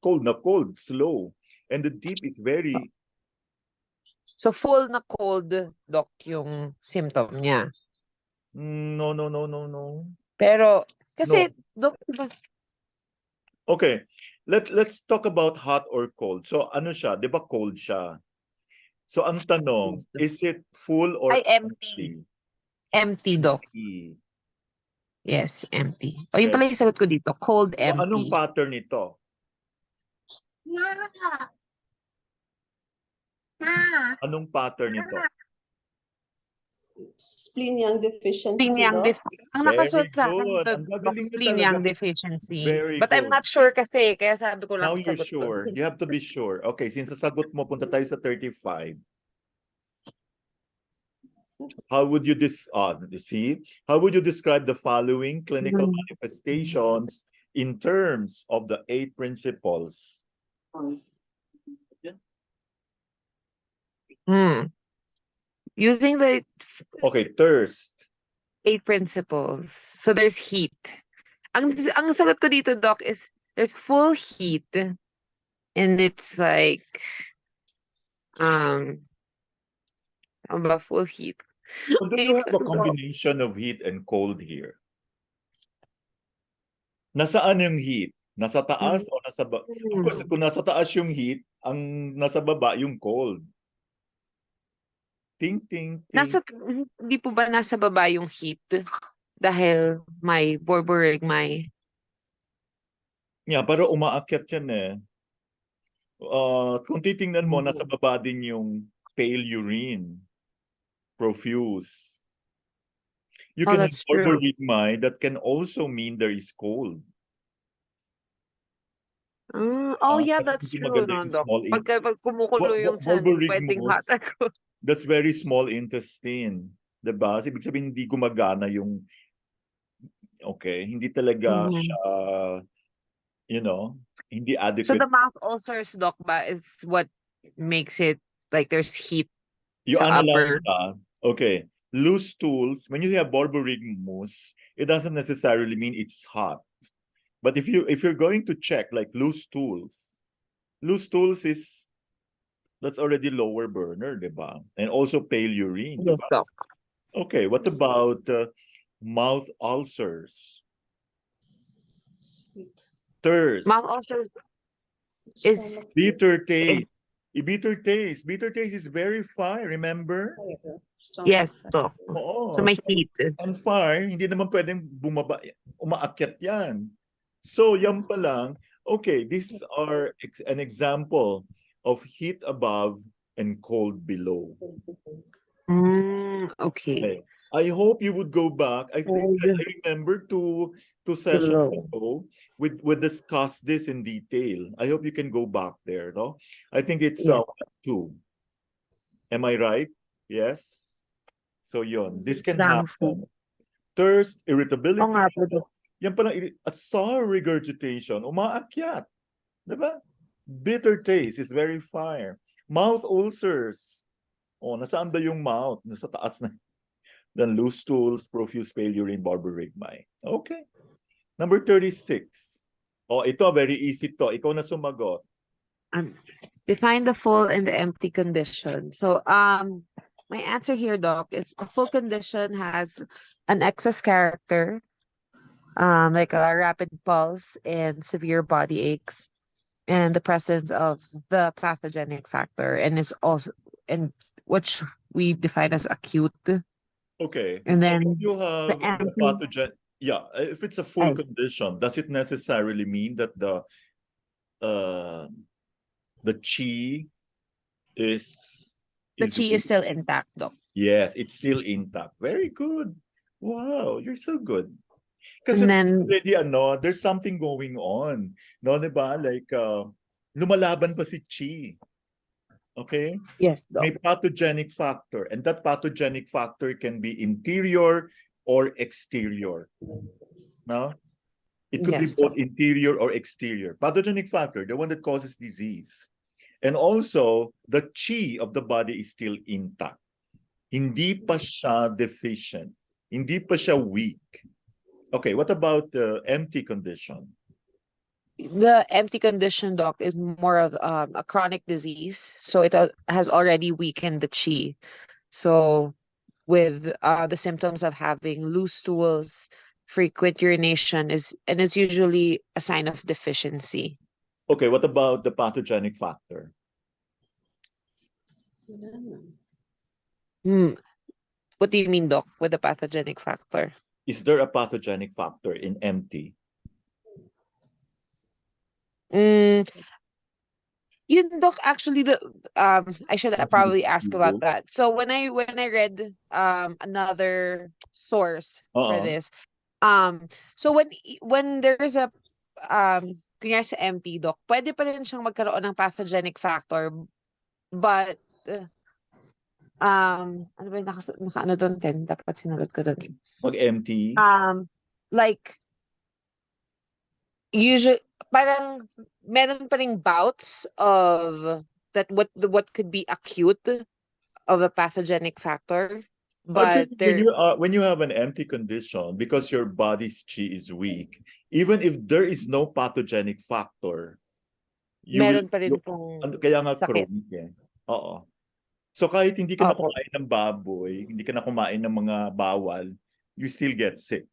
cold na cold, slow. And the deep is very So full na cold, Doc, yung symptom niya. no. Pero, kasi, No. Doc, diba? Okay. Let's talk about hot or cold. So ano siya? 'Di ba cold siya? So ang tanong, is it full or Ay, empty. Empty, Doc. empty? Yes, empty. O, yun pala yung sagot ko dito. Cold, So, anong empty. pattern nito? Anong pattern nito? Spleen Yang deficiency, Spleen Yang Dok? Ang Very nakasuot sa akin good. dito, Ang Doc, gagaling niyo Spleen talaga. Yang deficiency. Very But I'm good. not sure kasi, kaya sabi ko lang Now you're sagot ko. sure. You have to be sure. Okay, since sagot mo, punta tayo sa 35. How would you see? How would you describe the following clinical manifestations in terms of the 8 principles? Using the Okay, thirst. 8 principles. So there's heat. Ang sagot ko dito, Doc, is there's full heat. And it's like, ano ba, full heat. So do you have a combination of heat and cold here? Nasaan yung heat? Nasa taas o nasa baba? Of course, kung nasa taas yung heat, ang nasa baba yung cold. Ting, ting, ting. Hindi po ba nasa baba yung heat? Dahil may borborygmi. Yeah, pero umaakyat yan eh. Kung titingnan mo, nasa baba din yung pale urine. Profuse. You can have That's true. borborygmi that can also mean there is cold. Yeah, Kasi that's hindi true, maganda no, yung Doc? small Pag kumukulo yung tiyan, pwedeng Borborygmus, hot ako. that's very small intestine. Diba? Ibig sabihin, hindi gumagana yung, okay, hindi talaga siya, hindi So adequate. the mouth ulcers, Doc, ba, is what makes it like there's heat You sa analyze upper. that. Okay. Loose stools, when you have borborygmus, it doesn't necessarily mean it's hot. But if you're going to check like loose stools is that's already lower burner, diba? And also pale urine. Yes, Diba? Doc. Okay, what about mouth ulcers? Thirst. Mouth ulcers is Bitter taste. Bitter taste is very fire, remember? yes, Doc. Oo. So may heat. And fire, hindi naman pwedeng umaakyat yan. So, yan pa lang, Okay, these are an example of heat above and cold below. Okay. Okay. I hope you would go back. I think I Cold remember two sessions below. ago we discussed this in detail. I hope you can go back there, no? I think it's Yes. 2. Am I right? Yes. So yon, this can Drowsy. happen. Thirst, Oo irritability. nga po, Dok. Yan pala, at sour regurgitation, umaakyat. Diba? Bitter taste is very fire. Mouth ulcers. Oh, nasaan ba yung mouth? Nasa taas na. Then loose stools, profuse pale urine, borborygmi. Okay. Number 36. Oh, ito, very easy to. Ikaw na sumagot. Define the full and the empty condition. So, my answer here, Doc, is a full condition has an excess character, like a rapid pulse and severe body aches, and the presence of the pathogenic factor, and is also and which we define as acute. Okay. And then You the have the empty. pathogen. Yeah, if it's a full Ay, condition, does it necessarily mean that uh the chi the is chi is weak? still intact, Doc. Yes, it's still intact. Very good. Wow, you're so good. Kasi And there's then already there's something going on. No, diba? Like lumalaban pa si chi. Okay? yes, Doc. May pathogenic factor, and that pathogenic factor can be interior or exterior. No? It could be Yes, both Doc. interior or exterior. Pathogenic factor, the one that causes disease. And also, the chi of the body is still intact. Hindi pa siya deficient. Hindi pa siya weak. Okay, what about the empty condition? The empty condition, Doc, is more of a chronic disease, so it has already weakened the chi. So with the symptoms of having loose stools, frequent urination is usually a sign of deficiency. Okay, what about the pathogenic factor? Wala na. Hmm. What do you mean, Doc, with the pathogenic factor? Is there a pathogenic factor in empty? Mm, yun, Doc, actually the I should probably ask about Google. that. So when I read another source for Uh-uh. this, so when there's a kunyari sa empty, Doc, pwede pa rin siyang magkaroon ng pathogenic factor, but ano ba yung naka ano doon, Ken? Dapat sinagot ko doon. Mag-empty? Like usually parang meron pa ring bouts of that what could be acute of a pathogenic factor, but Actually, when you have an empty condition, because your body's chi is weak, even if there is no pathogenic factor, meron pa rin pong kaya nga sakit. chronic eh. Oo. So kahit hindi ka na Opo. kumain ng baboy, hindi ka na kumain ng mga bawal, you still get sick.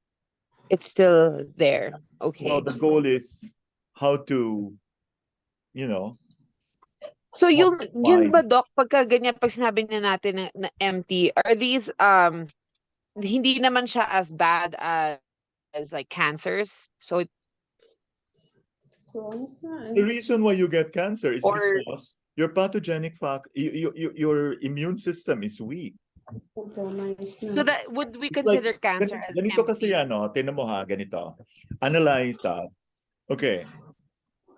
It's still there. So Okay. the goal is how to, you know, So yun fine. ba, Doc, pagka ganyan, pag sinabi na natin na empty, are these hindi naman siya as bad as like cancers? So Chronic na The eh. reason why you get cancer is or because your pathogenic your immune system is weak. Compromise na. so that would we It's like, consider cancer as ganito kasi empty? yan, no? Tingnan mo ha, ganito. Analyze okay.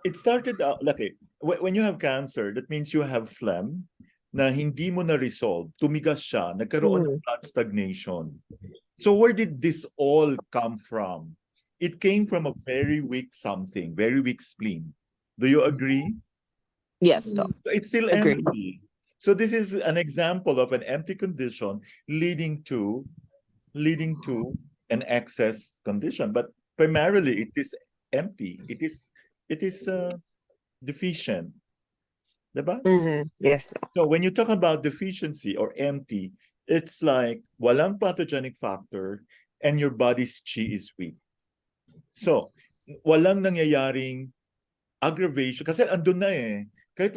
It started out, like, when you have cancer, that means you have phlegm na hindi mo na-resolve. Tumigas siya, nagkaroon ng blood stagnation. So where did this all come from? It came from a very weak something, very weak spleen. Do you agree? Yes, Doc. It's still Agreed. empty. So this is an example of an empty condition leading to an excess condition. But primarily it is empty. It is deficient. Diba? Yes, Doc. So when you talk about deficiency or empty, it's like walang pathogenic factor and your body's chi is weak. So walang nangyayaring aggravation kasi andun na eh. Kahit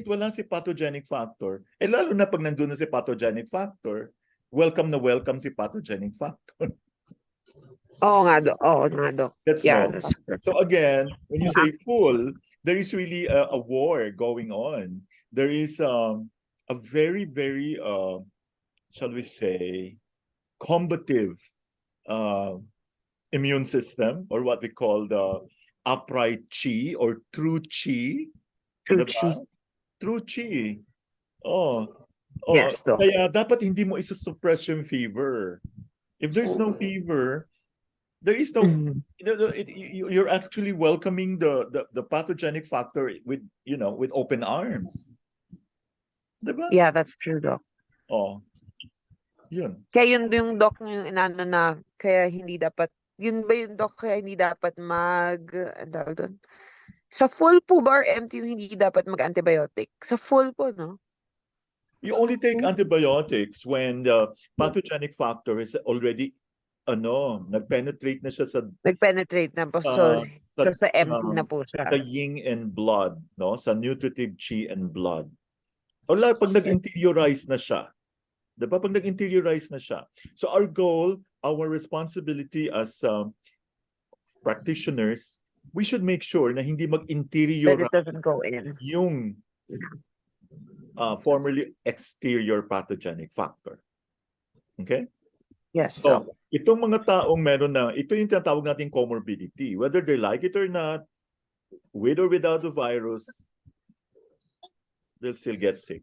wala si pathogenic factor, lalo na pag nandun na si pathogenic factor, welcome na welcome si pathogenic factor. Oo nga, Dok. Oo nga, Dok. That's Yeah, normal. that's correct. So again, when you Yeah. say full, there is really a war going on. There is a very, very, shall we say, combative immune system, or what we call the upright chi or true chi. True Diba? chi. True chi. Oh, Yes, Dok. kaya dapat hindi mo isusuppress yung fever. If there's no fever, there is no, Mhm. you're actually welcoming the pathogenic factor with, with open arms. Diba? Yeah, that's true, Dok. Oh, yun. Kaya yun yung Dok yung inano na, kaya hindi dapat, yun ba yung Dok, kaya hindi dapat ang tawag doon? Sa full po ba or empty yung hindi dapat mag-antibiotic? Sa full po, no? You only take antibiotics when the pathogenic factor is already, nag-penetrate na siya sa Nag-penetrate na po. So sa empty na po siya. sa yin and blood, no? Sa nutritive chi and blood. Wala pag nag-interiorize na siya. Diba? Pag nag-interiorize na siya. So our goal, our responsibility as practitioners, we should make sure na hindi That mag-interiorize it doesn't go in. yung formerly exterior pathogenic factor. Okay? Yes, So, Dok. itong mga taong meron na, ito yung tinatawag nating comorbidity. Whether they like it or not, with or without the virus, they'll still get sick.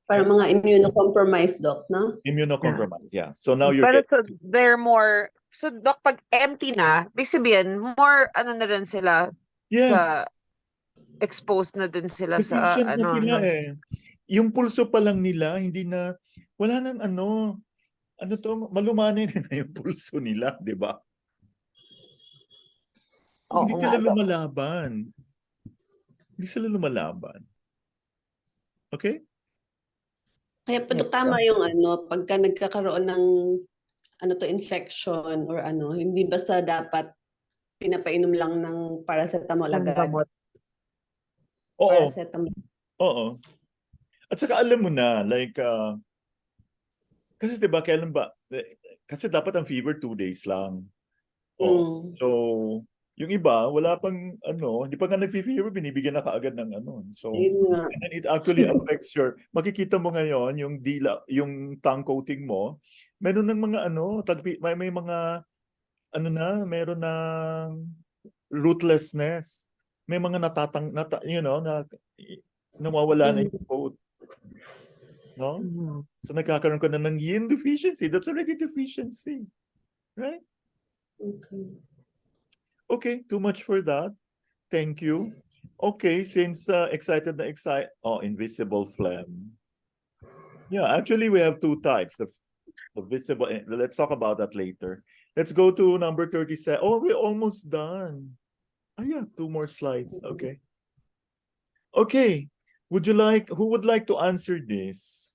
Para mga immunocompromised, Doc, no? Immunocompromised, yeah. So now you're Pero so getting, they're more, so Dok, pag empty na, ibig sabihin, more ano na rin sila yes, sa, exposed na din sila sa deficient na sila ano. eh. Yung pulso pa lang nila, hindi na, wala nang malumanay na yung pulso nila, di ba? Hindi Oo sila nga, Dok. lumalaban. Hindi sila lumalaban. Okay? Kaya po, Yes, tama Doc. yung pagka nagkakaroon ng infection or hindi basta dapat pinapainom lang ng paracetamol Ng agad. gamot. Oo, Paracetamol. oo. At saka alam mo na, like, kasi diba, kailan ba? Kasi dapat ang fever 2 days lang. Oh. So, yung iba, wala pang hindi pa nga nag-fever, binibigyan na kaagad ng So, Yun nga. and then it actually affects makikita mo ngayon, yung dila, yung tongue coating mo, meron ng mga may mga, meron ng rootlessness. May mga nawawala na yung coat. No? Mhm. So nagkakaroon ka na ng yin deficiency. That's already deficiency. Right? Okay. Okay, too much for that. Thank you. Okay, since excited, invisible phlegm. Yeah, actually we have two types. The visible, let's talk about that later. Let's go to number 37. Oh, we're almost done. Oh yeah, 2 more slides. Okay. Okay. Who would like to answer this?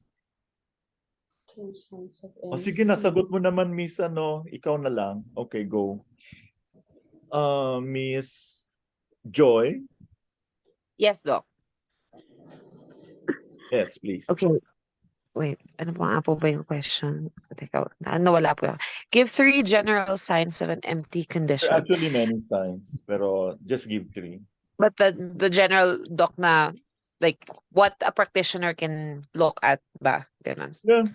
O sige, nasagot mo naman, Miss, ikaw na lang. Okay, go. Miss Joy? Yes, Doc. Yes, please. Okay. Wait, ano po ba yung question? Teka, nawala po. Give 3 general signs of an empty There are condition. actually many signs, pero just give 3. But the general, Doc, na like what a practitioner can look at ba? Ganun. Yeah.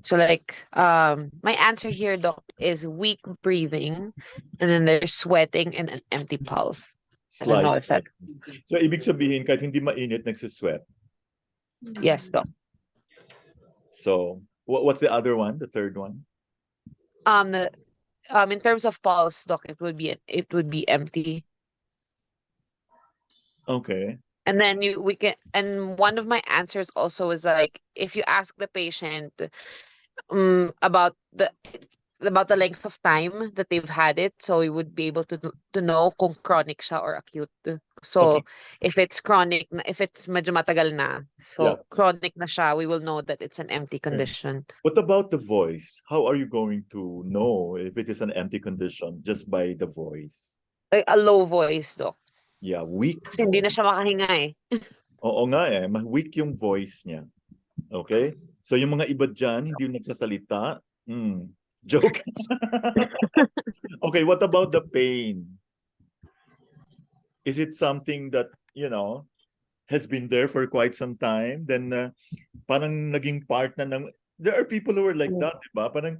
So like, my answer here, Doc, is weak breathing, and then there's sweating and an empty pulse. I don't know Slight. if that. So, ibig sabihin, kahit hindi mainit, nagsisweat. Yes, Doc. So, what's the other one? The third one? In terms of pulse, Doc, it would be empty. Okay. And then and one of my answers also is like, if you ask the patient about the length of time that they've had it, so we would be able to know kung chronic siya or acute. So Okay. if it's chronic, if it's medyo matagal na, so Yeah. chronic na siya, we will know that it's an empty condition. What about the voice? How are you going to know if it is an empty condition just by the voice? Like a low voice, Doc. Yeah, weak. Kasi hindi na siya makahinga eh. Oo nga weak yung voice niya. Okay? So yung mga iba dyan, hindi yung nagsasalita. Joke. Okay, what about the pain? Is it something that, has been there for quite some time? Then parang naging part na ng, there are people who are like that, diba? Parang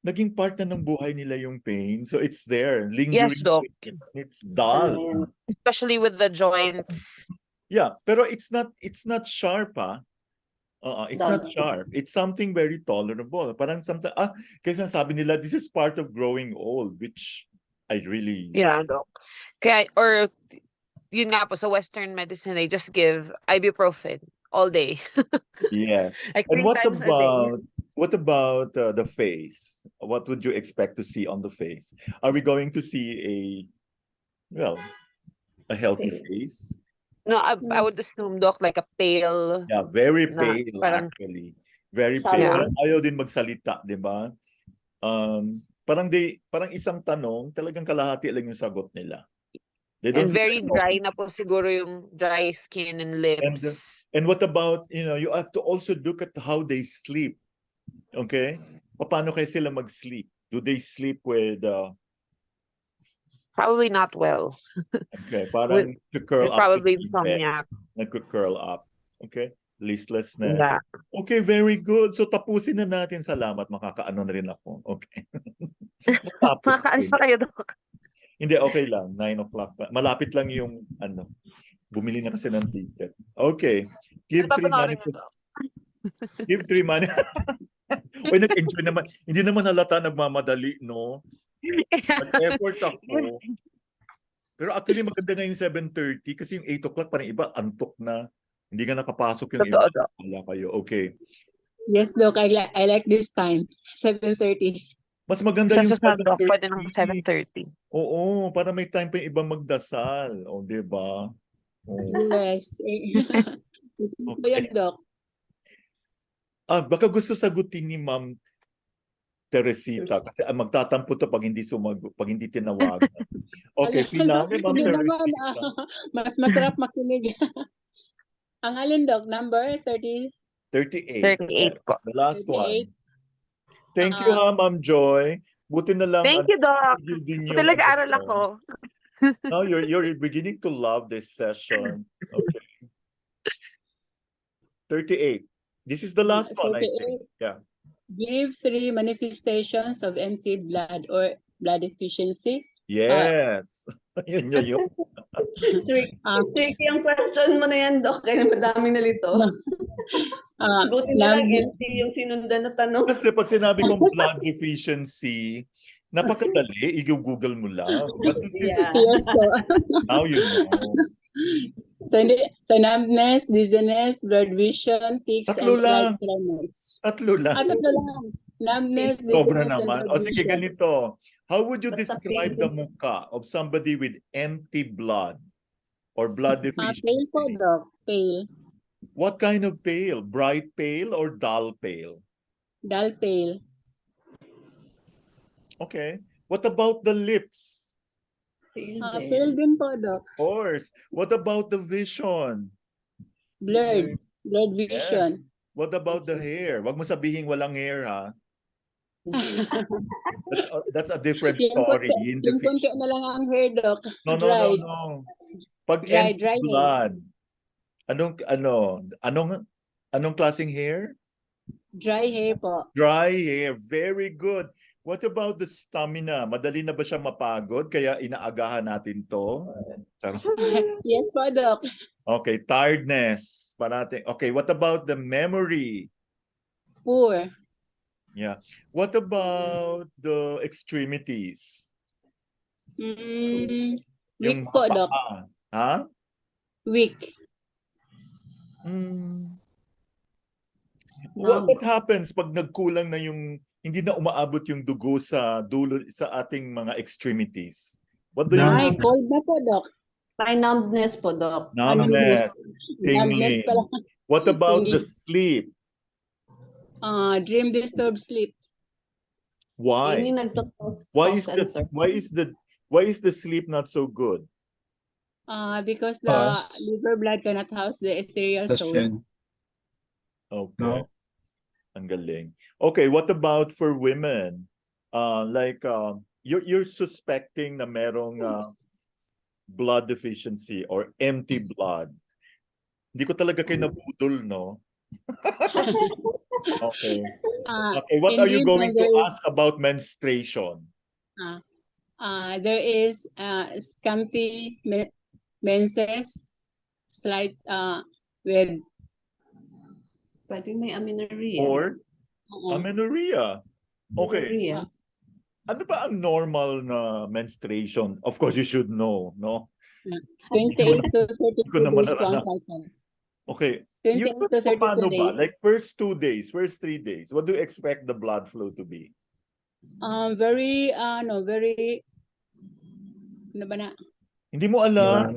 naging part na ng buhay nila yung pain. So it's there, Yes, lingering Doc. pain. It's dull. Especially with the joints. Yeah, pero it's not sharp, ah. It's not sharp. It's something very tolerable. Parang something, kasi sabi nila, this is part of growing old, which I really... Yeah, Doc. Kaya, or yun nga po, sa Western medicine, they just give ibuprofen all day. Yes. Like And 3 times a day. what about the face? What would you expect to see on the face? Are we going to see a healthy face? No, I would assume, Doc, like a pale, Yeah, very na pale parang, actually. Very Salon. pale. Yeah. Parang ayaw din magsalita, 'di ba? Parang isang tanong, talagang kalahati lang yung sagot nila. They and don't very really dry know. na po siguro yung dry skin and And lips. and what about, you have to also look at how they sleep. Okay? Paano kaya sila mag-sleep? Do they sleep with Probably not well. okay, parang curl up Probably sila yung bed. insomniac. Nagko-curl up. Okay? Listlessness. Yeah. Okay, very good. So tapusin na natin. Salamat, makakaano na rin ako. Okay. Tapos Makakaalis na kayo, Doc. Hindi, okay lang. 9 o'clock pa. Malapit lang yung bumili na kasi ng ticket. Okay. Give Ano 3 panoorin niyo, manifest. Give 3 manifest. Uy, nag-enjoy naman. Hindi naman halata nagmamadali, no? Nag-effort ako. Pero actually maganda nga yung 7:30 kasi yung 8 o'clock parang iba, antok na. Hindi ka nakapasok yung iba. Totoo, Doc. Wala kayo. Okay. Yes, Doc, I like this time, 7:30. Mas maganda Sa yung susunod, Doc, pwede ng 7:30. 7:30. Oo, para may time pa yung ibang magdasal. O, diba? Oh. Yes. Ito yan, Doc. Baka gusto sagutin ni Ma'am Teresita kasi magtatampo to pag hindi pag hindi tinawagan. Okay, finale Ma'am Hindi naman, Teresita. mas masarap makinig. Ang alin, Doc? Number 30? 38. 38 Yes, po. the last 38. one. Thank you ha, Ma'am Joy. Buti na lang. Thank you, Doc. din Buti nag-aaral ako. Now you're beginning to love this session. Okay. 38. This is the last one, I think. 38. Yeah. Give 3 manifestations of empty blood or blood deficiency. Yes. Yun. Tricky ang question mo na yan, Doc. Kaya madaming nalito. Buti na lang empty yung sinundan na tanong. Kasi pag sinabi kong blood deficiency, napakadali. I-google mo lang. But this is, Yes, po. now you know. So numbness, dizziness, blurred vision, tics, Tatlo and slight lang. tremors. Tatlo lang. Tatlo lang. Numbness, Sobra dizziness, and naman. blurred O sige, vision. ganito. How would you Basta describe the mukha of somebody with empty blood or blood Pale po, deficiency? Doc. Pale. What kind of pale? Bright pale or dull pale? Dull pale. Okay. What about the lips? Pale din po, Doc. Of course. What about the vision? Blurred. Blurred vision. What about the hair? Wag mo sabihin walang hair, ha? That's a different story. Yung konti na lang ang hair, Doc. No. Dried. Pag Dry empty hair. blood, anong klaseng hair? Dry hair po. Dry hair. Very good. What about the stamina? Madali na ba siya mapagod? Kaya inaagahan natin to? Yes po, Doc. Okay, tiredness. Okay, what about the memory? Poor. Yeah. What about the extremities? Weak Yung po, Doc. paa. Ha? Weak. What happens pag nagkulang na hindi na umaabot yung dugo sa dulo sa ating mga extremities? What do you Ay, cold na po, Doc. May numbness po, Doc. Numbness, tingling. Numbness pala. What about the Tingling. sleep? Dream disturbed sleep. Why? Yun yung nagtapos. Why is the sleep not so good? Because the liver blood cannot house the ethereal soul. Okay. No. Ang galing. Okay, what about for women? Like you're suspecting na merong blood deficiency or empty blood. Hindi ko talaga kayo nabudol, no? Okay. Okay, what are you Indeed, going to there is ask about menstruation? there is scanty menses, slight with Pwede may amenorrhea. Or amenorrhea. Okay. Amenorrhea. Ano ba ang normal na menstruation? Of course, you should know, no? 28 to 32 ko naman days one naranasan. cycle. Okay. 28 to 32 paano ba? days. Like first 2 days, first 3 days, what do you expect the blood flow to be? Very ano ba na? Hindi mo alam.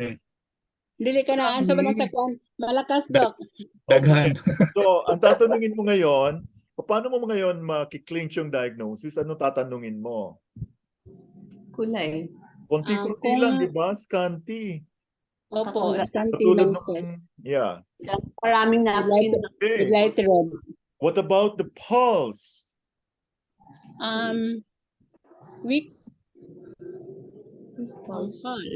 Dili ka na ansa ba na sa kwan? Malakas dok. Daghan. So, ang tatanungin mo ngayon, paano mo ngayon makiklinch yung diagnosis? Ano tatanungin mo? Kulay. Konti-konti Kung- lang, di ba? Scanty. Opo, scanty Katulad menses. Yeah. Maraming napkin. With Okay. light red. What about the pulse? Weak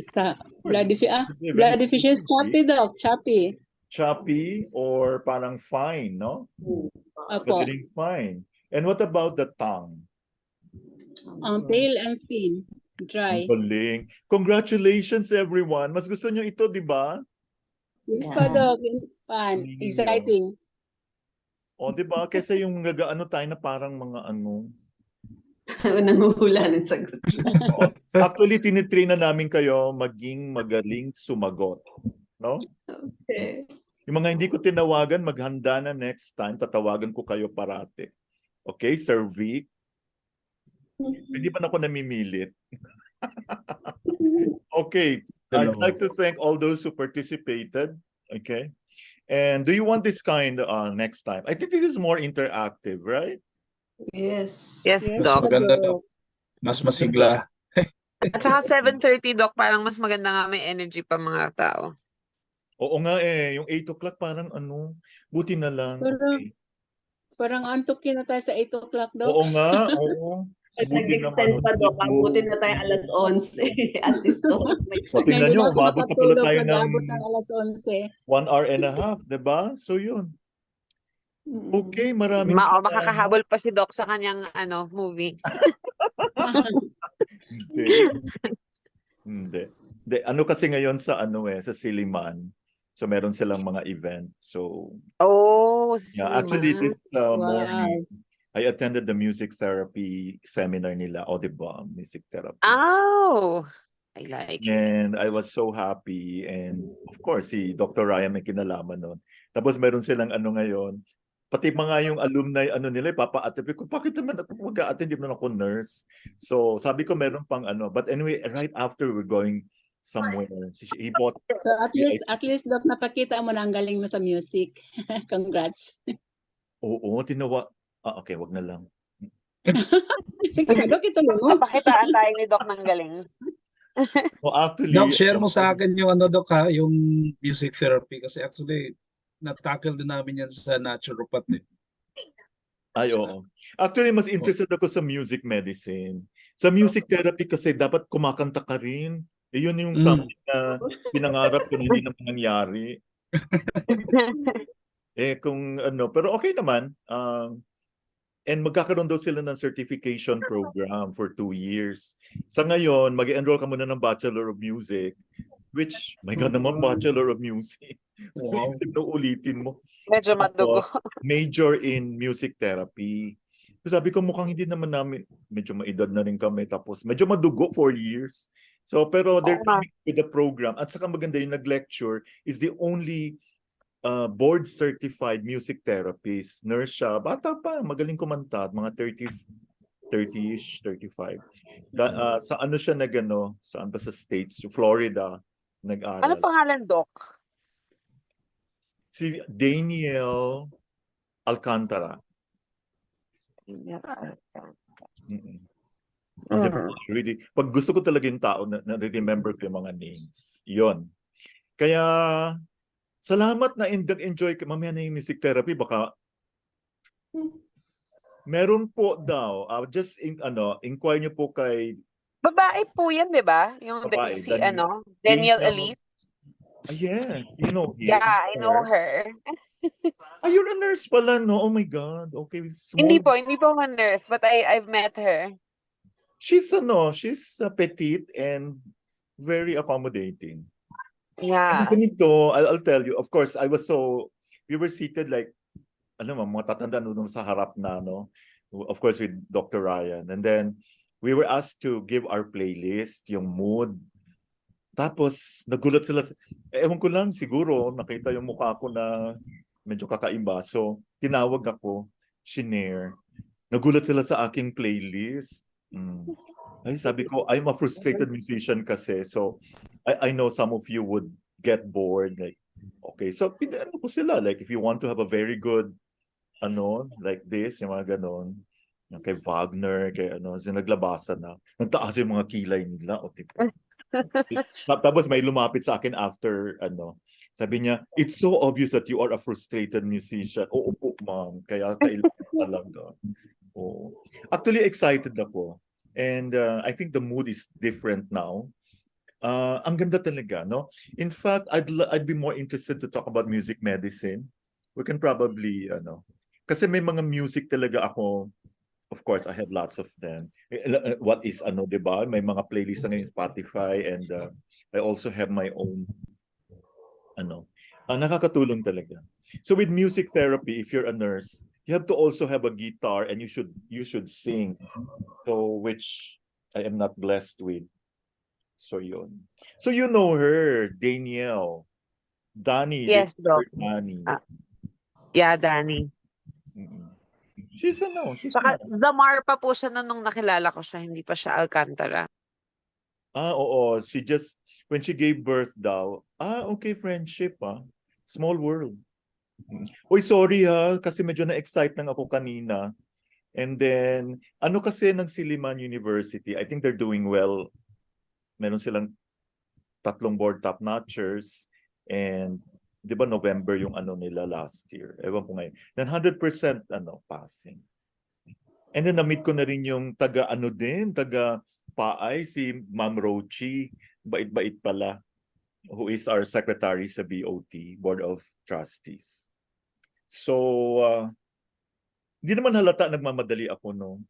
sa Yeah, blood very deficiency. Choppy dok, choppy. choppy or parang fine, no? Opo. Madaling fine. And what about the tongue? Pale and thin. Ang Dry. galing. Congratulations, everyone. Mas gusto nyo ito, di ba? Yes Yeah. pa dok. Fun. Mm. Exciting. O, di ba? Kesa yung nagaano tayo na parang mga ano. Nanguhula ng sagot. Oo. Actually, tinitrain na namin kayo maging magaling sumagot. No? Okay. Yung mga hindi ko tinawagan, maghanda na next time. Tatawagan ko kayo parate. Okay, Sir Vic? Hindi ba ako namimilit? Okay. I'd like to thank all those who participated. Okay. And do you want this kind next time? I think this is more interactive, right? Yes. Yes, Yes, Doc. Maganda Dok. to. Mas masigla. At saka 7:30, Doc, parang mas maganda nga may energy pa mga tao. Oo nga eh. Yung 8 o'clock parang ano. Buti na lang. Pero- Okay. Parang antukin na tayo sa 8 o'clock dok. Oo nga. Oo. Buti naman. Nag-extend pa doon. Abutin na tayo alas 11. Assistant. So, tingnan Hindi nyo, na ako umabot na pala makatulog. tayo ng Nag-abot ng alas 11. 1 hour and a half, diba? So yun. Okay, maraming Makakahabol pa si Doc sa kanyang movie. Hindi. Hindi. Hindi. Ano kasi ngayon sa sa Siliman. So meron silang mga event. So Oh, yeah, actually Siliman. this morning I attended the music therapy seminar nila. O, diba? Music therapy. Oh, I like it. And I was so happy. And of course, si Dr. Ryan may kinalaman nun. Tapos meron silang ngayon. Pati mga yung alumni, nila, papa-attend ko, bakit naman ako mag-a-attend, di naman ako nurse. So, sabi ko meron pang But anyway, right after we're going somewhere, he bought... So at least Doc, napakita mo na ang galing mo sa music. Congrats. Oo, okay, wag na lang. Sige na, Doc, ituloy mo. Pakitaan tayo ni Doc ng galing. Well, actually... Doc, share mo sa akin yung Doc ha, yung music therapy. Kasi actually, na-tackle din namin yan sa naturopath eh. Ay, oo. Actually, mas interested ako sa music medicine. Sa music therapy kasi dapat kumakanta ka rin. Yun yung something na pinangarap ko na hindi naman nangyari. Kung pero okay naman. And magkakaroon daw sila ng certification program for 2 years. Sa ngayon, mag-enroll ka muna ng Bachelor of Music, which, my God naman, Bachelor of Music. Wow. Isip na ulitin mo. Medyo madugo. Major in music therapy. So sabi ko mukhang hindi naman namin, medyo maedad na rin kami, tapos medyo madugo 4 years. So pero they're coming with the program. At saka maganda yung nag-lecture is the only board certified music therapist. Nurse siya, bata pa, magaling kumanta, mga 30-ish, 35. Sa siya saan ba sa States, Florida, nag-aral. Ano pangalan, Doc? Si Daniel Alcantara. Really, pag gusto ko talaga yung tao, na-remember ko yung mga names. Yon. Kaya, salamat na enjoy ka. Mamaya na yung music therapy, baka meron po daw, just inquire nyo po kay Babae po yan, di ba? Yung Babae, si, Daniel. Daniel Daniel. Elite. Ah, yes, you know Yeah, him. I know her. Ah, you're a nurse pala, no? Oh my God. Okay, Hindi small. po ako nurse, but I've met her. She's petite and very accommodating. And Yeah. ganito, I'll tell you, of course, we were seated like, mga tatanda nung sa harap na, no? Of course, with Dr. Ryan. And then, we were asked to give our playlist, yung mood. Tapos, nagulat sila. Ewan ko lang, siguro, nakita yung mukha ko na medyo kakaiba. So, tinawag ako, shinare. Nagulat sila sa aking playlist. Ay, sabi ko, I'm a frustrated musician kasi. So, I know some of you would get bored. Like, okay. So, pinano ko sila. Like, if you want to have a very good, like this, yung mga ganon. Yung kay Wagner, kay sinaglabasan na. Nagtaas yung mga kilay nila. O, tipo. Tapos may lumapit sa akin after, sabi niya, it's so obvious that you are a frustrated musician. Oo po, ma'am. Kaya kailangan talaga. Oo. Actually, excited ako. And I think the mood is different now. Ang ganda talaga, no? In fact, I'd be more interested to talk about music medicine. We can probably, kasi may mga music talaga ako. Of course, I have lots of them. What is, di ba? May mga playlist na ngayon Spotify, and I also have my own, nakakatulong talaga. So with music therapy, if you're a nurse, you have to also have a guitar, and you should sing. So which I am not blessed with. So yun. So you know her, Danielle. Dani. Yes, Doc. Dani. Yeah, Danny. She's Saka Zamar pa po siya nung nakilala ko siya, hindi pa siya Alcantara. Oo. When she gave birth daw, okay, friendship, Small world. Uy, sorry kasi medyo na-excite lang ako kanina. And then, kasi ng Silliman University, I think they're doing well. Meron silang 3 board top-notchers. And, di ba November yung nila last year? Ewan ko ngayon. Then 100% passing. And then na-meet ko na rin yung taga Paay, si Ma'am Rochi. Bait-bait pala. Who is our secretary sa BOT, Board of Trustees. So, hindi naman halata nagmamadali ako, no?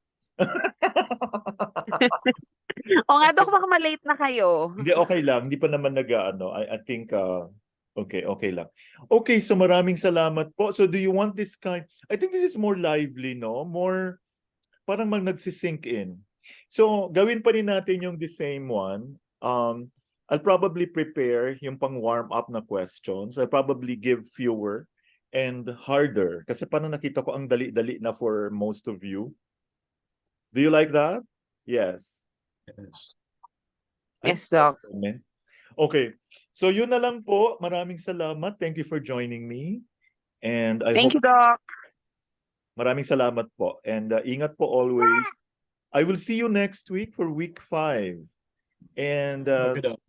O nga, Dok, baka malate na kayo. Hindi, okay lang. Hindi pa naman I think, okay lang. Okay, so maraming salamat po. So do you want this kind? I think this is more lively, no? More, parang nagsisink in. So, gawin pa rin natin yung the same one. I'll probably prepare yung pang warm up na questions. I'll probably give fewer and harder. Kasi parang nakita ko ang dali-dali na for most of you. Do you like that? Yes. Yes, Doc. Okay. So yun na lang po. Maraming salamat. Thank you for joining me. And Thank you, Doc. Maraming salamat po. And ingat po always. I will see you next week for week 5. And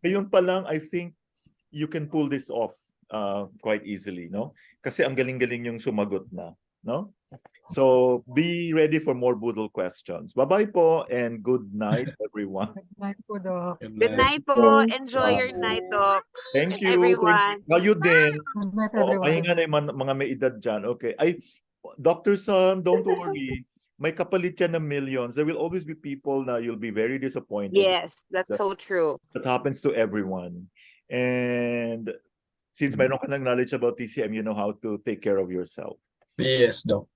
ngayon pa lang, I think you can pull this off quite easily, no? Kasi ang galing-galing yung sumagot na, no? So be ready for more Boodle questions. Bye-bye po and good night, everyone. Good night po, Doc. Good night po. Enjoy your night, Doc. Thank you. Everyone. Kayo din. Good night, Oo, everyone. pahinga na yung mga may edad dyan. Okay. Dr. Sam, don't worry. May kapalit yan ng millions. There will always be people na you'll be very disappointed. Yes, that's so true. That happens to everyone. And since mayroon ka ng knowledge about TCM, you know how to take care of yourself. Yes, Doc.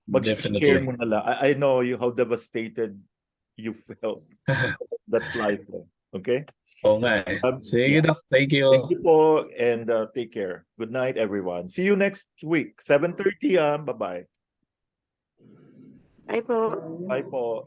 Mag-share mo na lang. I know how devastated you felt. That's life. Okay? Oo nga eh. Sige, Doc. Thank you. Thank you po and take care. Good night, everyone. See you next week. 7:30. Bye-bye. Bye po. Bye po.